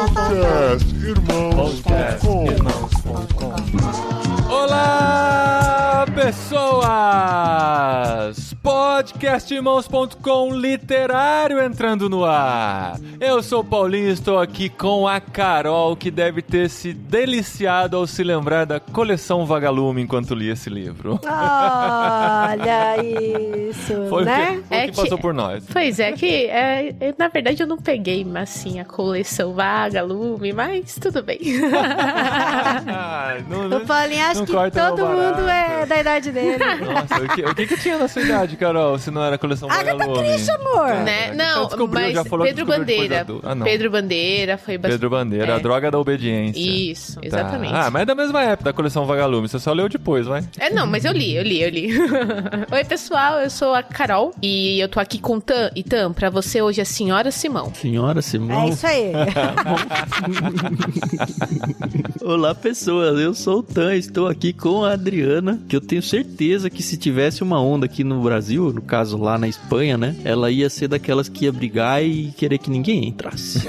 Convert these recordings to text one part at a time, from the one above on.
Podcastirmãos.com. Olá, pessoas! Podcastirmãos.com literário entrando no ar. Eu sou o Paulinho e estou aqui com a Carol, que deve ter se deliciado ao se lembrar da coleção Vagalume enquanto lia esse livro. Olha isso, Foi né? o que passou por nós. Pois é, na verdade eu não peguei, assim, a coleção Vagalume, mas tudo bem. O Paulinho acha que todo mundo é da idade dele. Nossa, o que tinha na sua idade, Carol, se não era a coleção Vagalume? Agatha Christie, amor. Né? Não, mas Pedro Bandeira. Pedro Bandeira foi bastante... Pedro Bandeira, a droga da obediência. Isso, exatamente. Ah, mas é da mesma época da coleção Vagalume, você só leu depois, vai? Não, mas eu li. Oi, pessoal, eu sou a Carol e eu tô aqui com Tan e Tan, pra você hoje a Senhora Simão. Senhora Simão? É isso aí. Olá, pessoas, eu sou o Tan, estou aqui com a Adriana, que eu tenho certeza que se tivesse uma onda aqui no Brasil, no caso lá na Espanha, né, ela ia ser daquelas que ia brigar e querer que ninguém entrasse.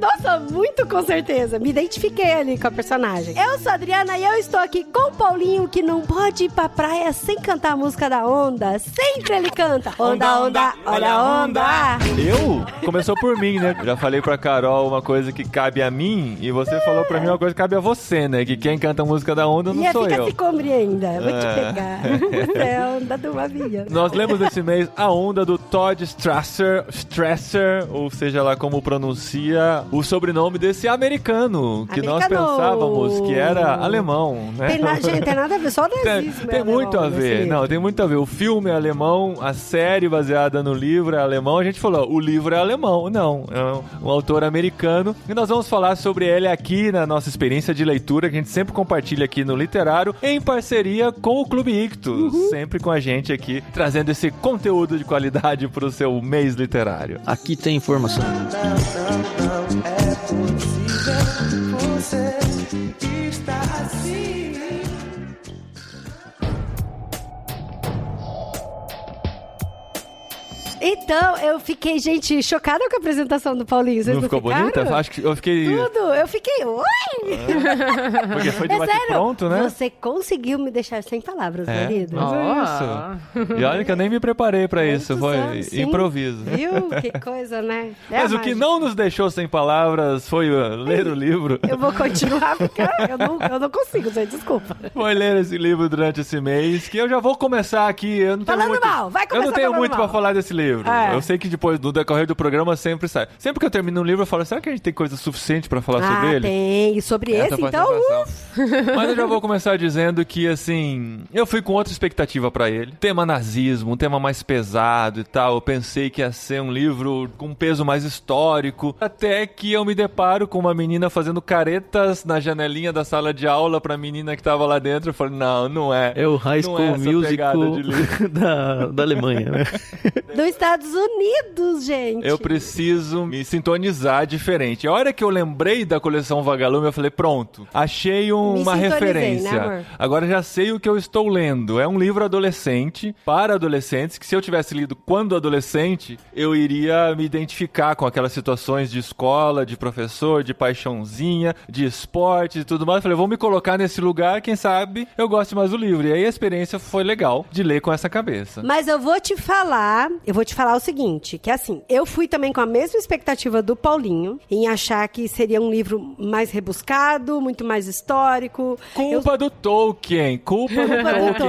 Nossa, muito com certeza. Me identifiquei ali com a personagem. Eu sou a Adriana e eu estou aqui com o Paulinho, que não pode ir pra praia sem cantar a música da onda. Sempre ele canta. Onda, onda, olha a onda. Eu? Começou por mim, né? Já falei pra Carol uma coisa que cabe a mim e você falou pra mim uma coisa que cabe a você, né? Que quem canta a música da onda não sou eu. E fica Sicombre ainda. Vou te pegar. É a onda do avião. Nós lemos esse mês A Onda do Todd Strasser, ou seja lá como pronuncia o sobrenome desse americano, que nós pensávamos que era alemão, né? Gente, tem nada a ver, só o nazismo. Tem muito a ver. Não, tem muito a ver. O filme é alemão, a série baseada no livro é alemão. A gente falou, o livro é alemão. Não, é um autor americano. E nós vamos falar sobre ele aqui na nossa experiência de leitura, que a gente sempre compartilha aqui no Literário, em parceria com o Clube Ictus. Sempre com a gente aqui, trazendo esse conteúdo de qualidade pro seu mês literário. Aqui tem informação. Não é possível você estar assim. Então, eu fiquei, gente, chocada com a apresentação do Paulinho. Vocês não ficou bonita? Acho que eu fiquei... Tudo, eu fiquei... Oi! Porque foi de bate-pronto, né? Você conseguiu me deixar sem palavras, querido. Mas é isso. E olha que eu nem me preparei pra isso, foi improviso. Viu? Que coisa, né? Mas o que não nos deixou sem palavras foi ler o livro. Eu vou continuar, porque eu não consigo, gente, desculpa. Foi ler esse livro durante esse mês, que eu já vou começar aqui. Eu não tenho falando muito, mal, vai começar eu não tenho muito mal. pra falar desse livro. Eu sei que depois, no decorrer do programa, sempre sai. Sempre que eu termino um livro, eu falo, será que a gente tem coisa suficiente pra falar sobre ele? Tem. E sobre esse, então... Mas eu já vou começar dizendo que, assim, eu fui com outra expectativa pra ele. Tema nazismo, um tema mais pesado e tal. Eu pensei que ia ser um livro com um peso mais histórico. Até que eu me deparo com uma menina fazendo caretas na janelinha da sala de aula pra menina que tava lá dentro. Eu falei, não é. É o High School Musical da Alemanha, né? Dos Estados Unidos, gente. Eu preciso me sintonizar diferente. A hora que eu lembrei da coleção Vagalume, eu falei, pronto, achei uma referência. Né, amor? Agora já sei o que eu estou lendo. É um livro adolescente, para adolescentes, que se eu tivesse lido quando adolescente, eu iria me identificar com aquelas situações de escola, de professor, de paixãozinha, de esporte e tudo mais. Eu falei, vou me colocar nesse lugar, quem sabe eu goste mais do livro. E aí a experiência foi legal de ler com essa cabeça. Mas eu vou te falar o seguinte, que assim, eu fui também com a mesma expectativa do Paulinho, em achar que seria um livro mais rebuscado, muito mais histórico. Culpa do Tolkien,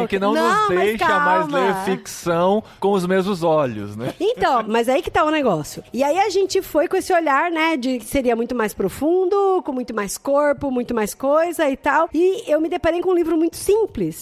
que não nos deixa mais ler ficção com os mesmos olhos, né? Então, mas aí que tá o negócio. E aí a gente foi com esse olhar, né, de que seria muito mais profundo, com muito mais corpo, muito mais coisa e tal. E eu me deparei com um livro muito simples.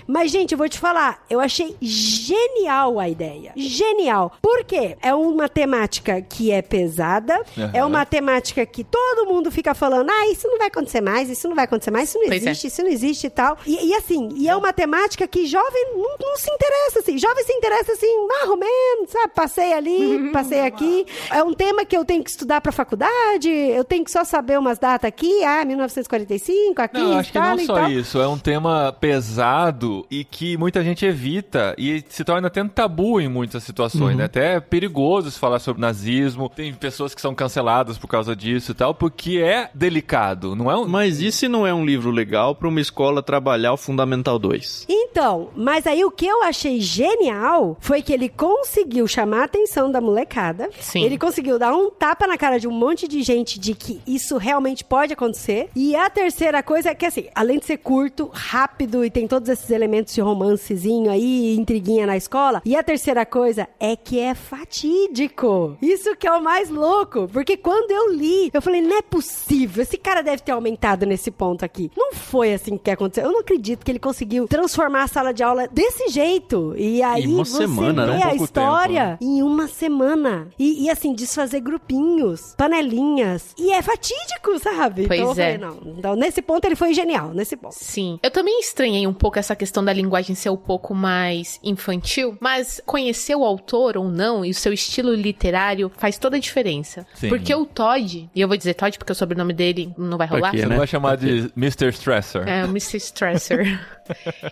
Mas, gente, eu vou te falar, eu achei genial a ideia. Genial. Por quê? É uma temática que é pesada, é uma temática que todo mundo fica falando, isso não vai acontecer mais, isso não vai acontecer mais, isso não existe, isso não existe e tal. E assim, é uma temática que jovem não se interessa, assim. Jovem se interessa, assim, mais ou menos, sabe? Passei ali, passei aqui. É um tema que eu tenho que estudar pra faculdade, eu tenho que só saber umas datas aqui, 1945, aqui, não, acho que não só isso. É um tema pesado e que muita gente evita e se torna até um tabu em muitas situações. É até perigoso se falar sobre nazismo. Tem pessoas que são canceladas por causa disso e tal, porque é delicado, não é um... Mas e se não é um livro legal pra uma escola trabalhar o Fundamental 2? Então, mas aí o que eu achei genial foi que ele conseguiu chamar a atenção da molecada. Sim. Ele conseguiu dar um tapa na cara de um monte de gente de que isso realmente pode acontecer. E a terceira coisa é que, assim, além de ser curto, rápido e tem todos esses elementos de romancezinho aí, intriguinha na escola. E a terceira coisa é que é fatídico. Isso que é o mais louco. Porque quando eu li, eu falei, não é possível. Esse cara deve ter aumentado nesse ponto aqui. Não foi assim que aconteceu. Eu não acredito que ele conseguiu transformar a sala de aula desse jeito. E aí você lê a história em uma semana. E assim, desfazer grupinhos, panelinhas. E é fatídico, sabe? Pois então eu falei, é. não. Então, nesse ponto ele foi genial, nesse ponto. Sim. Eu também estranhei um pouco essa questão da linguagem ser um pouco mais infantil, mas conhecer o autor ou não e o seu estilo literário faz toda a diferença. Sim. Porque o Todd, e eu vou dizer Todd porque o sobrenome dele não vai rolar. Aqui, Você não vai chamar de Mr. Stresser. É, o Mr. Stresser.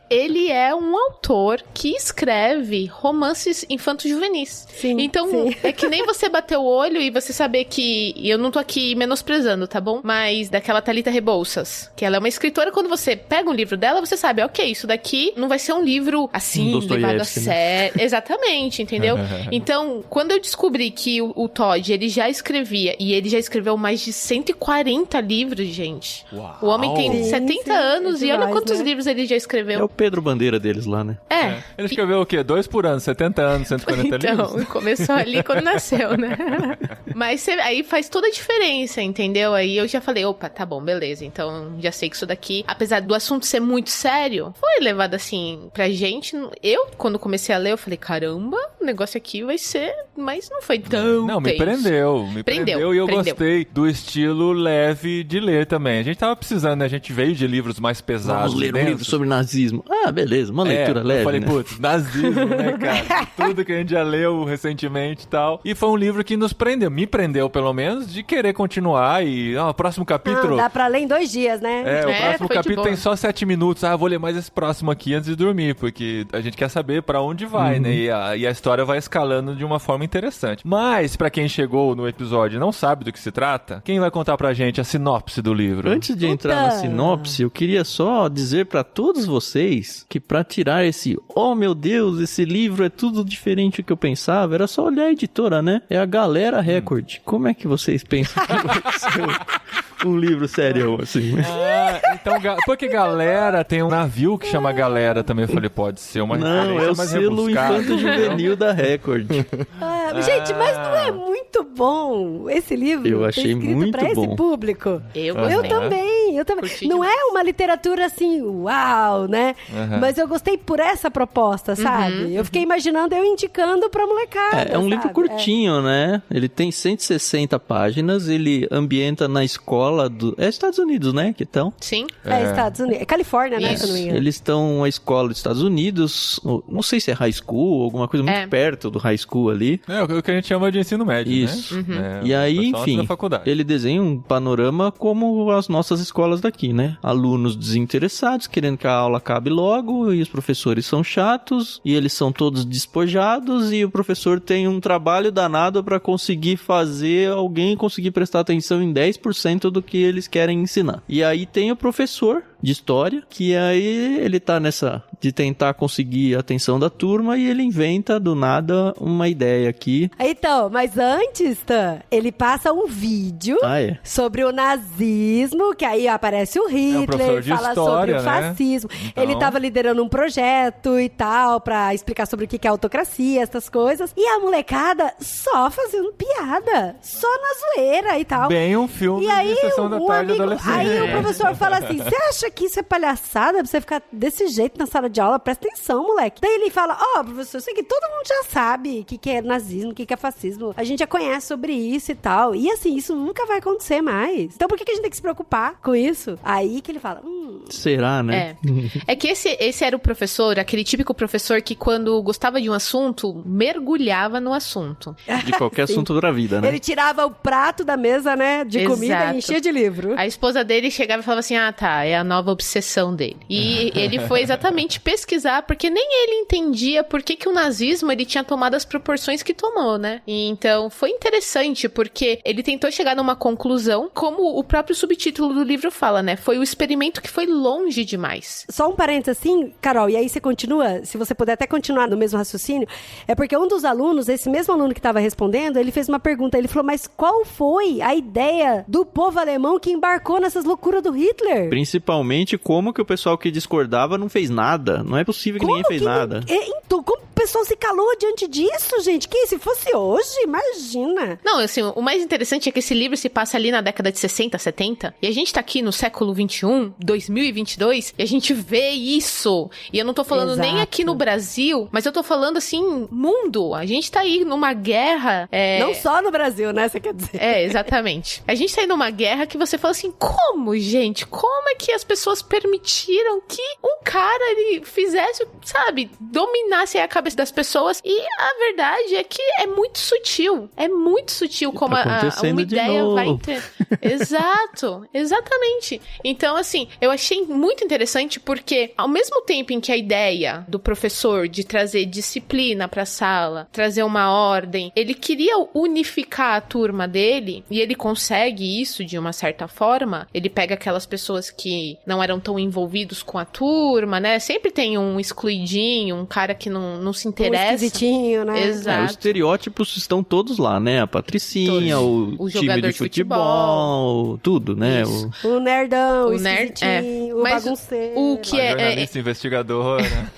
Ele é um autor que escreve romances infanto-juvenis. Sim, então, sim. é que nem você bater o olho e você saber que... E eu não tô aqui menosprezando, tá bom? Mas daquela Thalita Rebouças, que ela é uma escritora, quando você pega um livro dela, você sabe, ok, isso daqui não vai ser um livro assim, levado a sério. Exatamente, entendeu? Então, quando eu descobri que o Todd, ele já escrevia, e ele já escreveu mais de 140 livros, gente. Uau. O homem tem Sim, 70 sim, anos é e olha demais, quantos né? livros ele já escreveu. É o Pedro Bandeira deles lá, né? Ele escreveu o quê? 2 por ano, 70 anos, 140 livros? Então, começou ali quando nasceu, né? Mas aí faz toda a diferença, entendeu? Aí eu já falei, opa, tá bom, beleza. Então, já sei que isso daqui, apesar do assunto ser muito sério, foi levado assim pra gente. Eu, quando comecei a ler, eu falei, caramba, o negócio aqui vai ser... Mas não foi tão Não, me tenso. prendeu e eu prendeu. gostei do estilo leve de ler também. A gente tava precisando, né? A gente veio de livros mais pesados. Vamos ler um densos. livro sobre nazismo. Ah, beleza, uma leitura leve, eu falei, né? putz, nazismo, né, cara? Tudo que a gente já leu recentemente e tal. E foi um livro que nos prendeu, me prendeu pelo menos, de querer continuar e, o próximo capítulo... Dá pra ler em 2 dias, né? O próximo foi de capítulo boa. tem só 7 minutos. Eu vou ler mais esse próximo aqui antes de dormir, porque a gente quer saber pra onde vai, né? E a história vai escalando de uma forma interessante. Mas, pra quem chegou no episódio e não sabe do que se trata, quem vai contar pra gente a sinopse do livro? Antes de entrar na sinopse, eu queria só dizer pra todos vocês que pra tirar esse, oh meu Deus, esse livro é tudo diferente do que eu pensava, era só olhar a editora, né? É a Galera Record. Como é que vocês pensam que vai ser um livro sério assim? Então, porque Galera tem um navio que chama Galera também. Eu falei, pode ser uma Não, é o mais selo rebuscada. Infanto Juvenil da Record. Gente, mas não é muito bom esse livro? Eu achei ter escrito muito pra bom. esse público? Eu Eu gostei. também, eu também. Curti Não demais. é uma literatura assim, uau, né? Mas eu gostei por essa proposta, sabe? Eu fiquei imaginando eu indicando pra molecada. É um livro sabe? curtinho, né? Ele tem 160 páginas, ele ambienta na escola do... É Estados Unidos, né? Que estão? Sim. É Estados Unidos. É Califórnia, né? Se eu não me engano. Eles estão na escola dos Estados Unidos, não sei se é high school, alguma coisa muito perto do high school ali. É o que a gente chama de ensino médio, Isso. né? E aí, o pessoal antes enfim, da faculdade. ele desenha um panorama como as nossas escolas daqui, né? Alunos desinteressados, querendo que a aula acabe logo, e os professores são chatos, e eles são todos despojados, e o professor tem um trabalho danado para conseguir fazer alguém conseguir prestar atenção em 10% do que eles querem ensinar. E aí tem o professor de história, que aí ele tá nessa de tentar conseguir a atenção da turma, e ele inventa do nada uma ideia aqui. Então, mas antes, Tan, ele passa um vídeo sobre o nazismo, que aí aparece o Hitler, professor de fala história, sobre o né? fascismo. Então... Ele tava liderando um projeto e tal, pra explicar sobre o que é autocracia, essas coisas. E a molecada só fazendo piada, só na zoeira e tal. Bem um filme E aí, de Sessão da Tarde amigo, adolescente. aí o professor fala assim, você acha que isso é palhaçada pra você ficar desse jeito na sala de aula? Presta atenção, moleque. Daí ele fala, professor, isso aqui todo mundo já sabe o que é nazismo, o que é fascismo. A gente já conhece sobre isso e tal. E assim, isso nunca vai acontecer mais. Então por que a gente tem que se preocupar com isso? Aí que ele fala, Será, né? É que esse era o professor, aquele típico professor que quando gostava de um assunto, mergulhava no assunto. De qualquer Sim. assunto da vida, né? Ele tirava o prato da mesa, né, de comida Exato. e enchia de livro. A esposa dele chegava e falava assim, é a nova obsessão dele. E ele foi exatamente pesquisar, porque nem ele entendia por que o nazismo ele tinha tomado as proporções que tomou, né? E então foi interessante, porque ele tentou chegar numa conclusão, como o próprio subtítulo do livro fala, né? Foi o experimento que foi longe demais. Só um parênteses assim, Carol, e aí você continua, se você puder até continuar no mesmo raciocínio, é porque um dos alunos, esse mesmo aluno que estava respondendo, ele fez uma pergunta, ele falou, mas qual foi a ideia do povo alemão que embarcou nessas loucuras do Hitler? Principalmente como que o pessoal que discordava não fez nada. Não é possível que ninguém fez nada. Então, como o pessoal se calou diante disso, gente? Que se fosse hoje, imagina. Não, assim, o mais interessante é que esse livro se passa ali na década de 60, 70, e a gente tá aqui no século 21, 2022, e a gente vê isso. E eu não tô falando nem aqui no Brasil, mas eu tô falando, assim, mundo. A gente tá aí numa guerra... Não só no Brasil, né, você quer dizer? Exatamente. A gente tá aí numa guerra que você fala assim, como, gente? Como é que as pessoas permitiram que um cara, ele fizesse, sabe, dominasse a cabeça das pessoas? E a verdade é que é muito sutil. É muito sutil como uma ideia vai ter. Exato. Exatamente. Então, assim, eu achei muito interessante porque, ao mesmo tempo em que a ideia do professor de trazer disciplina pra sala, trazer uma ordem, ele queria unificar a turma dele, e ele consegue isso de uma certa forma. Ele pega aquelas pessoas que não eram tão envolvidos com a turma, né? Sempre tem um excluidinho, um cara que não se interessa. Um esquisitinho, né? Exato. Os estereótipos estão todos lá, né? A patricinha, o time de futebol, tudo, né? O nerdão, o nerd, esquisitinho, o bagunceiro. O que jornalista investigador, né?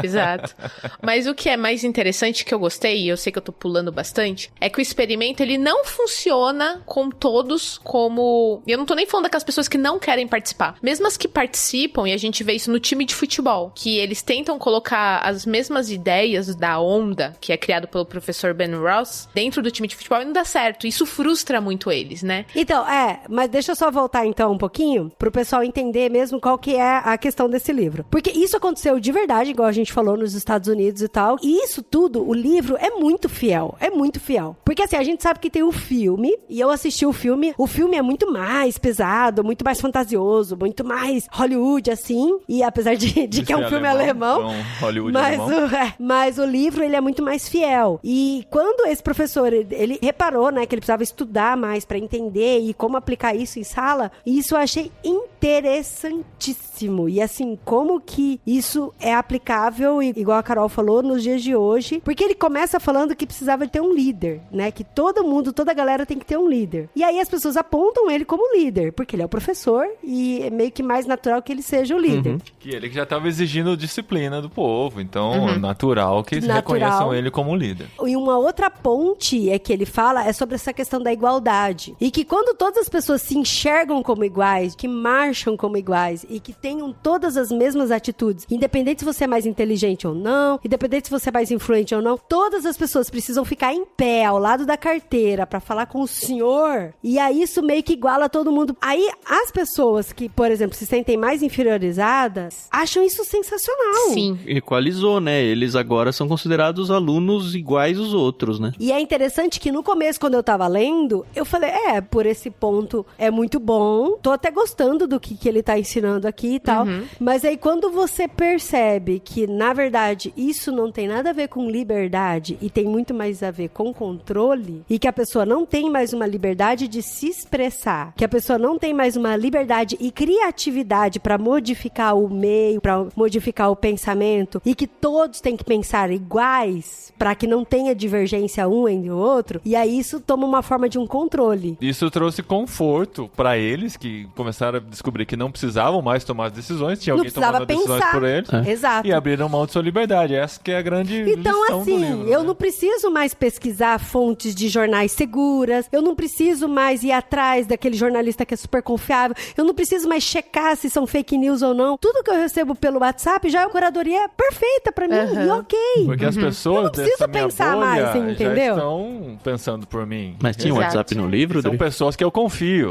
Exato. Mas o que é mais interessante que eu gostei, e eu sei que eu tô pulando bastante, é que o experimento, ele não funciona com todos como... E eu não tô nem falando daquelas pessoas que não querem participar. Mesmo as que participam, e a gente vê isso no time de futebol, que eles tentam colocar as mesmas ideias da onda, que é criado pelo professor Ben Ross, dentro do time de futebol, e não dá certo. Isso frustra muito eles, né? Então, mas deixa eu só voltar então um pouquinho, pro pessoal entender mesmo qual que é a questão desse livro. Porque isso aconteceu de verdade, igual a gente falou, nos Estados Unidos e tal. E isso tudo, o livro é muito fiel. É muito fiel. Porque assim, a gente sabe que tem o filme, e eu assisti o filme é muito mais pesado, muito mais fantasioso, muito mais Hollywood, assim. E apesar de que é um filme alemão, Hollywood mas o livro, ele é muito mais fiel. E quando esse professor, ele reparou, né, que ele precisava estudar mais pra entender e como aplicar isso em sala, isso eu achei interessantíssimo. E assim, como que isso é aplicável, igual a Carol falou, nos dias de hoje. Porque ele começa falando que precisava ter um líder, né? Que todo mundo, toda a galera tem que ter um líder. E aí as pessoas apontam ele como líder, porque ele é o professor e é meio que mais natural que ele seja o líder. Que ele já estava exigindo disciplina do povo, então é natural que reconheçam ele como líder. E uma outra ponte que ele fala é sobre essa questão da igualdade. E que quando todas as pessoas se enxergam como iguais, que marcham como iguais e que tenham todas as mesmas atitudes, independente se você é mais inteligente ou não, independente se você é mais influente ou não, todas as pessoas precisam ficar em pé ao lado da carteira pra falar com o senhor, e aí isso meio que iguala todo mundo. Aí as pessoas que, por exemplo, se sentem mais inferiorizadas, acham isso sensacional. Sim. Equalizou, né? Eles agora são considerados alunos iguais aos outros, né? E é interessante que no começo, quando eu tava lendo, eu falei, por esse ponto é muito bom, tô até gostando do que ele tá ensinando aqui e tal, mas aí quando você percebe que, na verdade, isso não tem nada a ver com liberdade e tem muito mais a ver com controle, e que a pessoa não tem mais uma liberdade de se expressar, que a pessoa não tem mais uma liberdade e criatividade pra modificar o meio, pra modificar o pensamento, e que todos têm que pensar iguais pra que não tenha divergência um entre o outro, e aí isso toma uma forma de um controle. Isso trouxe conforto pra eles, que começaram a descobrir que não precisavam mais tomar as decisões, tinha alguém tomando decisões por eles. Exato. E abriram mão de sua liberdade. Essa que é a grande lição assim, do livro. Eu não preciso mais pesquisar fontes de jornais seguras, eu não preciso mais ir atrás daquele jornalista que é super confiável, eu não preciso mais checar se são fake news ou não. Tudo que eu recebo pelo WhatsApp já é uma curadoria perfeita pra mim, e ok. Porque as pessoas dessa minha pensar bolha mais, entendeu? já estão pensando por mim. Mas tinha um WhatsApp no livro? São pessoas que eu confio.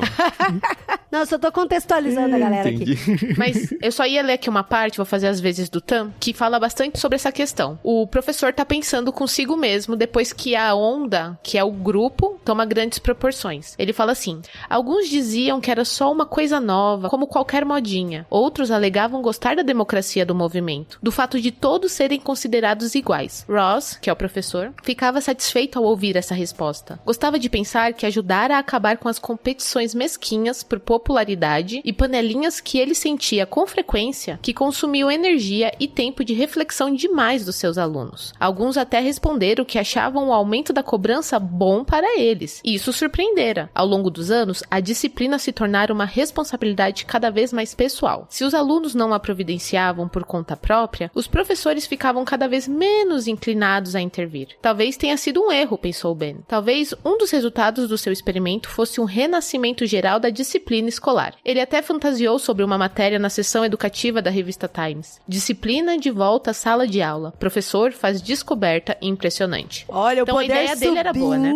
Não, eu só tô contextualizando a galera aqui. Mas eu só ia ler aqui uma parte, vou fazer as vezes do Tam, que fala bastante sobre essa questão. O professor tá pensando consigo mesmo depois que a onda, que é o grupo, toma grandes proporções. Ele fala assim: alguns diziam que era só uma coisa nova, como qualquer modinha. Outros alegavam gostar da democracia do movimento, do fato de todos serem considerados iguais. Ross, que é o professor, ficava satisfeito ao ouvir essa resposta. Gostava de pensar que ajudara a acabar com as competições mesquinhas por popularidade e panelinhas que ele sentia com frequência que consumiam energia e tempo de reflexão demais dos seus alunos. Alguns até responderam que achavam o aumento da cobrança bom para eles, e isso surpreendera. Ao longo dos anos, a disciplina se tornara uma responsabilidade cada vez mais pessoal. Se os alunos não a providenciavam por conta própria, os professores ficavam cada vez menos inclinados a intervir. Talvez tenha sido um erro, pensou Ben. Talvez um dos resultados do seu experimento fosse um renascimento geral da disciplina escolar. Ele até fantasiou sobre uma matéria na seção educativa da revista Times. Disciplina de volta à sala de aula. Professor faz descoberta impressionante. Olha, então, o poder a ideia dele era boa, né?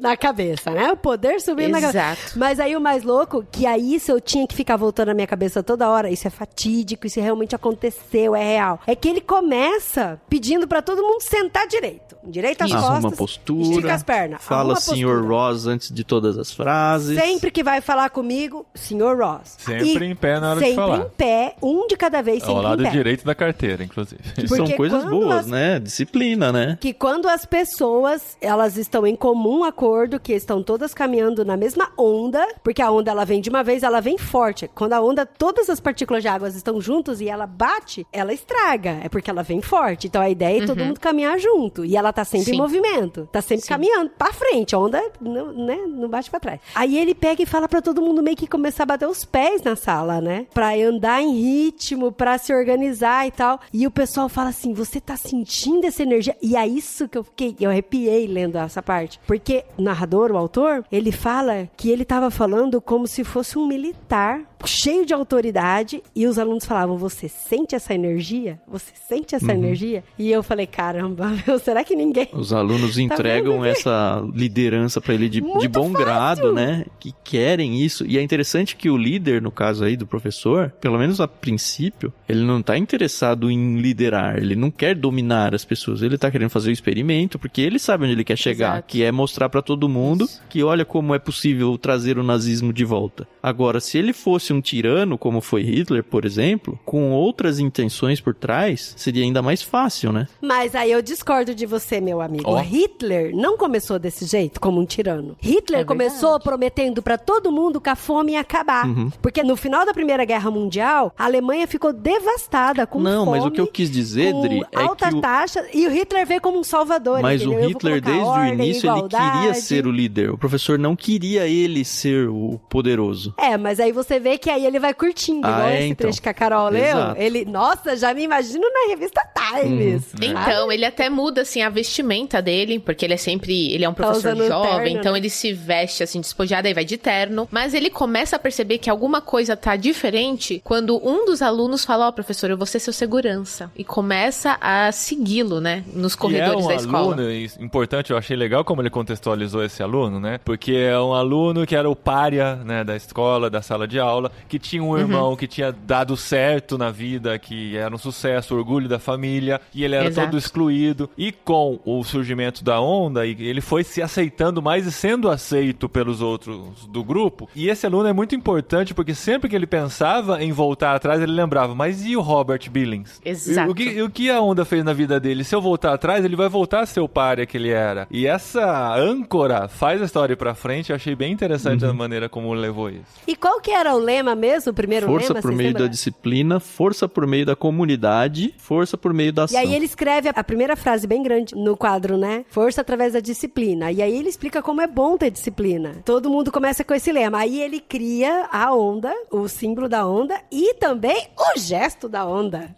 na cabeça, né? O poder subindo na cabeça. Exato. Mas aí o mais louco, que aí isso eu tinha que ficar voltando na minha cabeça toda hora, isso é fatídico, isso realmente aconteceu, é real. É que ele começa pedindo pra todo mundo sentar direito. Direito às costas. Arruma postura. Estica as pernas. Fala Sr. Ross antes de todas as frases. Sempre que vai falar comigo, Sr. Ross. Sempre em pé na hora de falar. Sempre em pé, um de cada vez, sempre em pé. Ao lado direito da carteira, inclusive. Que são coisas boas, né? Disciplina, né? Que quando as pessoas, elas estão em comum acordo, que estão todas caminhando na mesma onda, porque a onda, ela vem de uma vez, ela vem forte. Quando a onda, todas as partículas de água estão juntas e ela bate, ela estraga. É porque ela vem forte. Então a ideia é todo mundo caminhar junto. E ela tá sempre em movimento. Tá sempre caminhando pra frente. A onda, não bate pra trás. Aí ele pega e fala pra todo mundo meio que começar a bater os pés na sala, né? Pra andar em ritmo, pra se organizar e tal. E o pessoal fala assim, você tá sentindo essa energia? E é isso que eu arrepiei lendo essa parte. Porque o narrador, o autor, ele fala que ele tava falando como se fosse um militar, cheio de autoridade, e os alunos falavam, você sente essa energia? Você sente essa energia? E eu falei, caramba, será que ninguém... Os alunos entregam essa liderança pra ele de bom grado, né? Que querem isso. E é interessante que o líder, no caso aí do professor, pelo menos a princípio, ele não tá interessado em liderar, ele não quer dominar as pessoas, ele tá querendo fazer o experimento, porque ele sabe onde ele quer chegar, que é mostrar pra todo mundo que olha como é possível trazer o nazismo de volta. Agora, se ele fosse um tirano, como foi Hitler, por exemplo, com outras intenções por trás, seria ainda mais fácil, né? Mas aí eu discordo de você, meu amigo. Hitler não começou desse jeito, como um tirano. Hitler começou prometendo pra todo mundo que a fome ia acabar. Porque no final da Primeira Guerra Mundial, a Alemanha ficou devastada com fome. Não, mas o que eu quis dizer, Dri, é alta taxa, e o Hitler veio como um salvador. Mas entendeu? o Hitler, desde o início, ele queria ser o líder. O professor não queria ele ser o poderoso. Mas aí você vê que aí ele vai curtindo, igual esse trecho que a Carol leu. Ele, nossa, já me imagino na revista Times. Então, ele até muda, assim, a vestimenta dele, porque ele é um professor jovem, terno, então ele se veste, assim, despojado, aí vai de terno. Mas ele começa a perceber que alguma coisa tá diferente quando um dos alunos fala, professor, eu vou ser seu segurança. E começa a segui-lo, né, nos corredores da escola. Aluno, importante, eu achei legal como ele contextualizou esse aluno, né, porque é um aluno que era o pária, né, da escola, da sala de aula, que tinha um irmão que tinha dado certo na vida, que era um sucesso, orgulho da família, e ele era todo excluído. E com o surgimento da onda, ele foi se aceitando mais e sendo aceito pelos outros do grupo. E esse aluno é muito importante, porque sempre que ele pensava em voltar atrás, ele lembrava, mas e o Robert Billings? Exato. O que a onda fez na vida dele? Se eu voltar atrás, ele vai voltar a ser o pária que ele era. E essa âncora faz a história ir pra frente. Eu achei bem interessante a maneira como levou isso. E qual que era o lema mesmo? O primeiro força lema? Força por meio da disciplina, força por meio da comunidade, força por meio da ação. E aí ele escreve a primeira frase bem grande no quadro, né? Força através da disciplina. E aí ele explica como é bom ter disciplina. Todo mundo começa com esse lema. Aí ele cria a onda, o símbolo da onda e também o gesto da onda.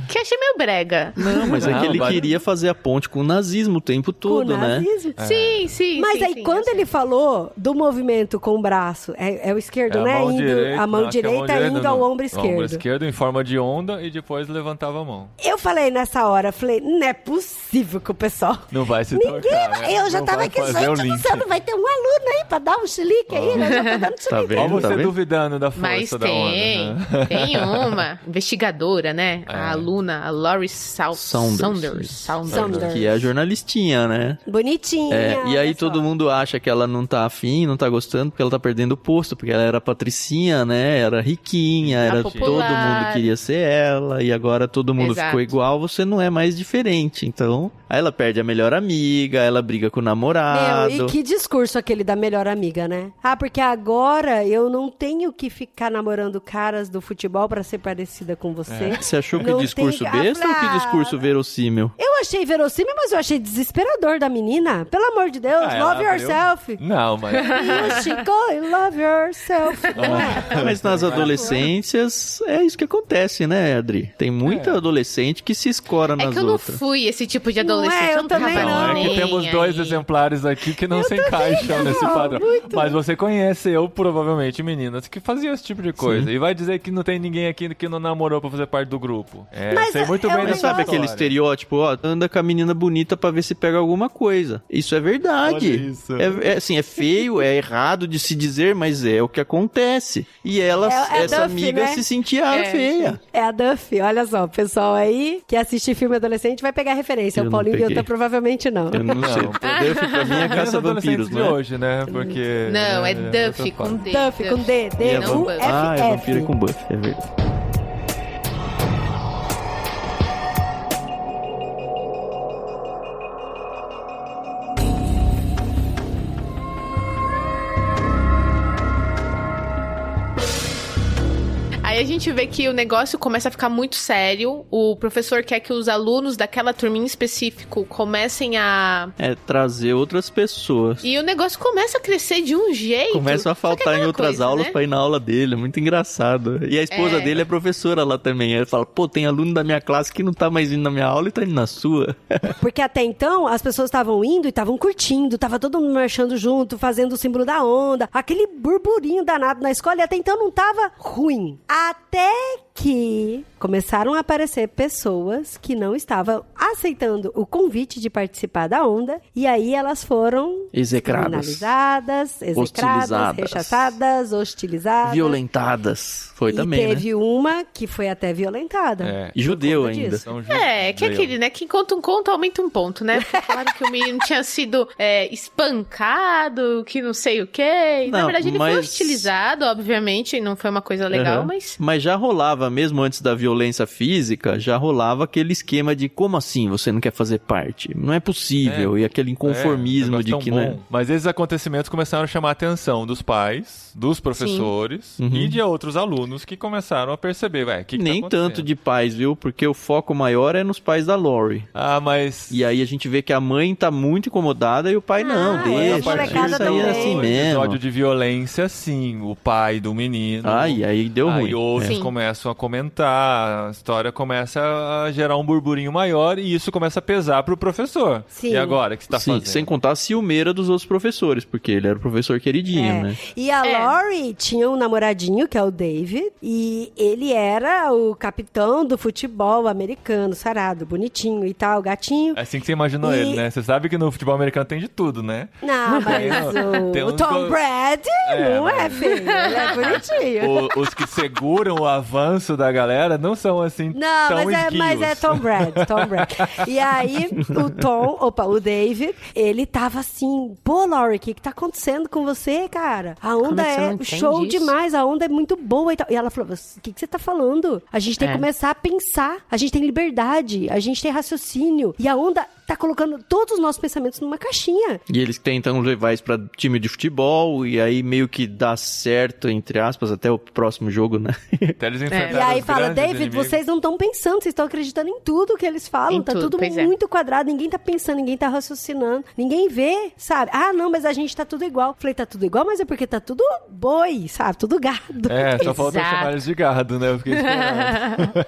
Que achei meio brega. Não, mas é que ele queria fazer a ponte com o nazismo o tempo todo, né? Nazismo? Sim. Mas aí quando ele falou do movimento com o braço, é o esquerdo, né? A mão direita indo ao ombro esquerdo. O ombro esquerdo em forma de onda e depois levantava a mão. Eu falei nessa hora, não é possível que o pessoal... Não vai se tocar, né? Eu já tava aqui, gente do céu, não vai ter um aluno aí pra dar um chilique aí, né? Já tô dando chilique. Tá vendo? Olha você Tá vendo? duvidando da Mas força da onda. Né? tem uma investigadora, né? A aluna, a Laurie Saunders. Que é a jornalistinha, né? Bonitinha. E aí olha todo só. mundo acha que ela não tá afim, não tá gostando, porque ela tá perdendo o posto, porque ela era patricinha, né? Era riquinha, era popular. todo mundo queria ser ela, e agora todo mundo Exato. ficou igual, você não é mais diferente. Então, aí ela perde a melhor amiga, ela briga com o namorado. Meu, e que discurso aquele da melhor amiga, né? Ah, porque agora eu não tenho que ficar namorando caras do futebol pra ser parecida com você. Você achou que Não discurso tem- besta ou que Ah, discurso verossímil? Eu achei verossímil, mas eu achei desesperador da menina. Pelo amor de Deus, Ah, ela love abriu? yourself. Não, mas... You should go and love yourself. Não é? Mas nas adolescências, é isso que acontece, né, Adri? Tem muita adolescente que se escora nas É que eu não outras. fui esse tipo de Não é, adolescente. eu não também tava não. Não, é que nem temos dois aí. exemplares aqui que não se encaixam nesse padrão. Mas você conhece eu, provavelmente, meninas, que faziam esse tipo de coisa. E vai dizer que não tem ninguém aqui que não namorou pra fazer parte do grupo. Mas sei muito é bem um dessa Sabe negócio. aquele história. estereótipo, ó, anda com a menina bonita pra ver se pega alguma coisa. Isso é verdade. Olha isso. Assim, é feio, é errado de se dizer, mas é o que acontece. E ela, É essa Duffy, amiga né? se sentia feia. É a Duffy, olha só, o pessoal aí que assiste filme adolescente vai pegar referência. Eu O não Paulinho peguei. Guilherme provavelmente não. Eu não sei. Duffy pra mim é Menos caça-vampiros, adolescentes de não é? hoje, né? Porque... Não, é né, Duffy outra com fase. D. Duffy com D, D, E a não, com Buffy. Ah, é vampira FF. com Buffy, é verdade. Aí a gente vê que o negócio começa a ficar muito sério. O professor quer que os alunos daquela turminha em específico comecem a... É trazer outras pessoas. E o negócio começa a crescer de um jeito. Começa a Só que faltar em aquela outras coisa, aulas né? pra ir na aula dele, é muito engraçado. E a esposa É. dele é professora lá também. Ele fala, pô, tem aluno da minha classe que não tá mais indo na minha aula e tá indo na sua. Porque até então as pessoas estavam indo e estavam curtindo, tava todo mundo marchando junto, fazendo o símbolo da onda, aquele burburinho danado na escola, e até então não tava ruim. Até que começaram a aparecer pessoas que não estavam aceitando o convite de participar da onda, e aí elas foram Execradas. criminalizadas, execradas, Hostilizadas. rechaçadas, hostilizadas. Violentadas. Foi e também, teve né? uma que foi até violentada. É. E judeu por conta ainda. disso. São É, que é judeu. aquele, né? Quem conta um conto, aumenta um ponto, né? Porque falaram que o menino tinha sido espancado, que não sei o quê. E, na Não, verdade, ele foi mas- hostilizado, obviamente, não foi uma coisa legal, Aham. mas... já rolava, mesmo antes da violência física, já rolava aquele esquema de como assim você não quer fazer parte? Não é possível. E aquele inconformismo negócio de tão que bom. não é. Mas esses acontecimentos começaram a chamar a atenção dos pais, dos professores Uhum. e de outros alunos que começaram a perceber, o que Nem tá tanto acontecendo? de pais, viu? Porque o foco maior é nos pais da Lori. Ah, mas... E aí a gente vê que a mãe tá muito incomodada e o pai não, Ah, deixa, a molecada isso aí é também. assim O mesmo. episódio de violência, sim. O pai do menino. E aí deu ruim. Aí outros Sim. começam a comentar, a história começa a gerar um burburinho maior e isso começa a pesar pro professor. Sim. E agora, o que você tá Sim, fazendo? sem contar a ciumeira dos outros professores, porque ele era o professor queridinho, né? E a Lori tinha um namoradinho, que é o David, e ele era o capitão do futebol americano, sarado, bonitinho e tal, gatinho. É assim que você imaginou E- ele, né? Você sabe que no futebol americano tem de tudo, né? Não, mas Tem o uns Tom go- Brady não é feio, ele é bonitinho. Os que seguram o avanço da galera não são assim Não, tão mas é esguios. Tom Brady. E aí, o David, ele tava assim, pô, Lori, o que tá acontecendo com você, cara? A onda Como é que você não é entende show isso? demais, a onda é muito boa e tal. E ela falou, o que você tá falando? A gente tem que começar a pensar, a gente tem liberdade, a gente tem raciocínio. E a onda tá colocando todos os nossos pensamentos numa caixinha. E eles tentam levar isso pra time de futebol, e aí meio que dá certo, entre aspas, até o próximo jogo, né? Até eles enfrentaram E aí os fala, grandes David, inimigos. vocês não estão pensando, vocês estão acreditando em tudo que eles falam. Em Tá tudo, tudo pois é. muito quadrado, ninguém tá pensando, ninguém tá raciocinando, ninguém vê, sabe? Ah, não, mas a gente tá tudo igual. Falei, tá tudo igual, mas é porque tá tudo boi, sabe? Tudo gado. É, só falta Exato. chamar eles de gado, né? Eu fiquei esperando.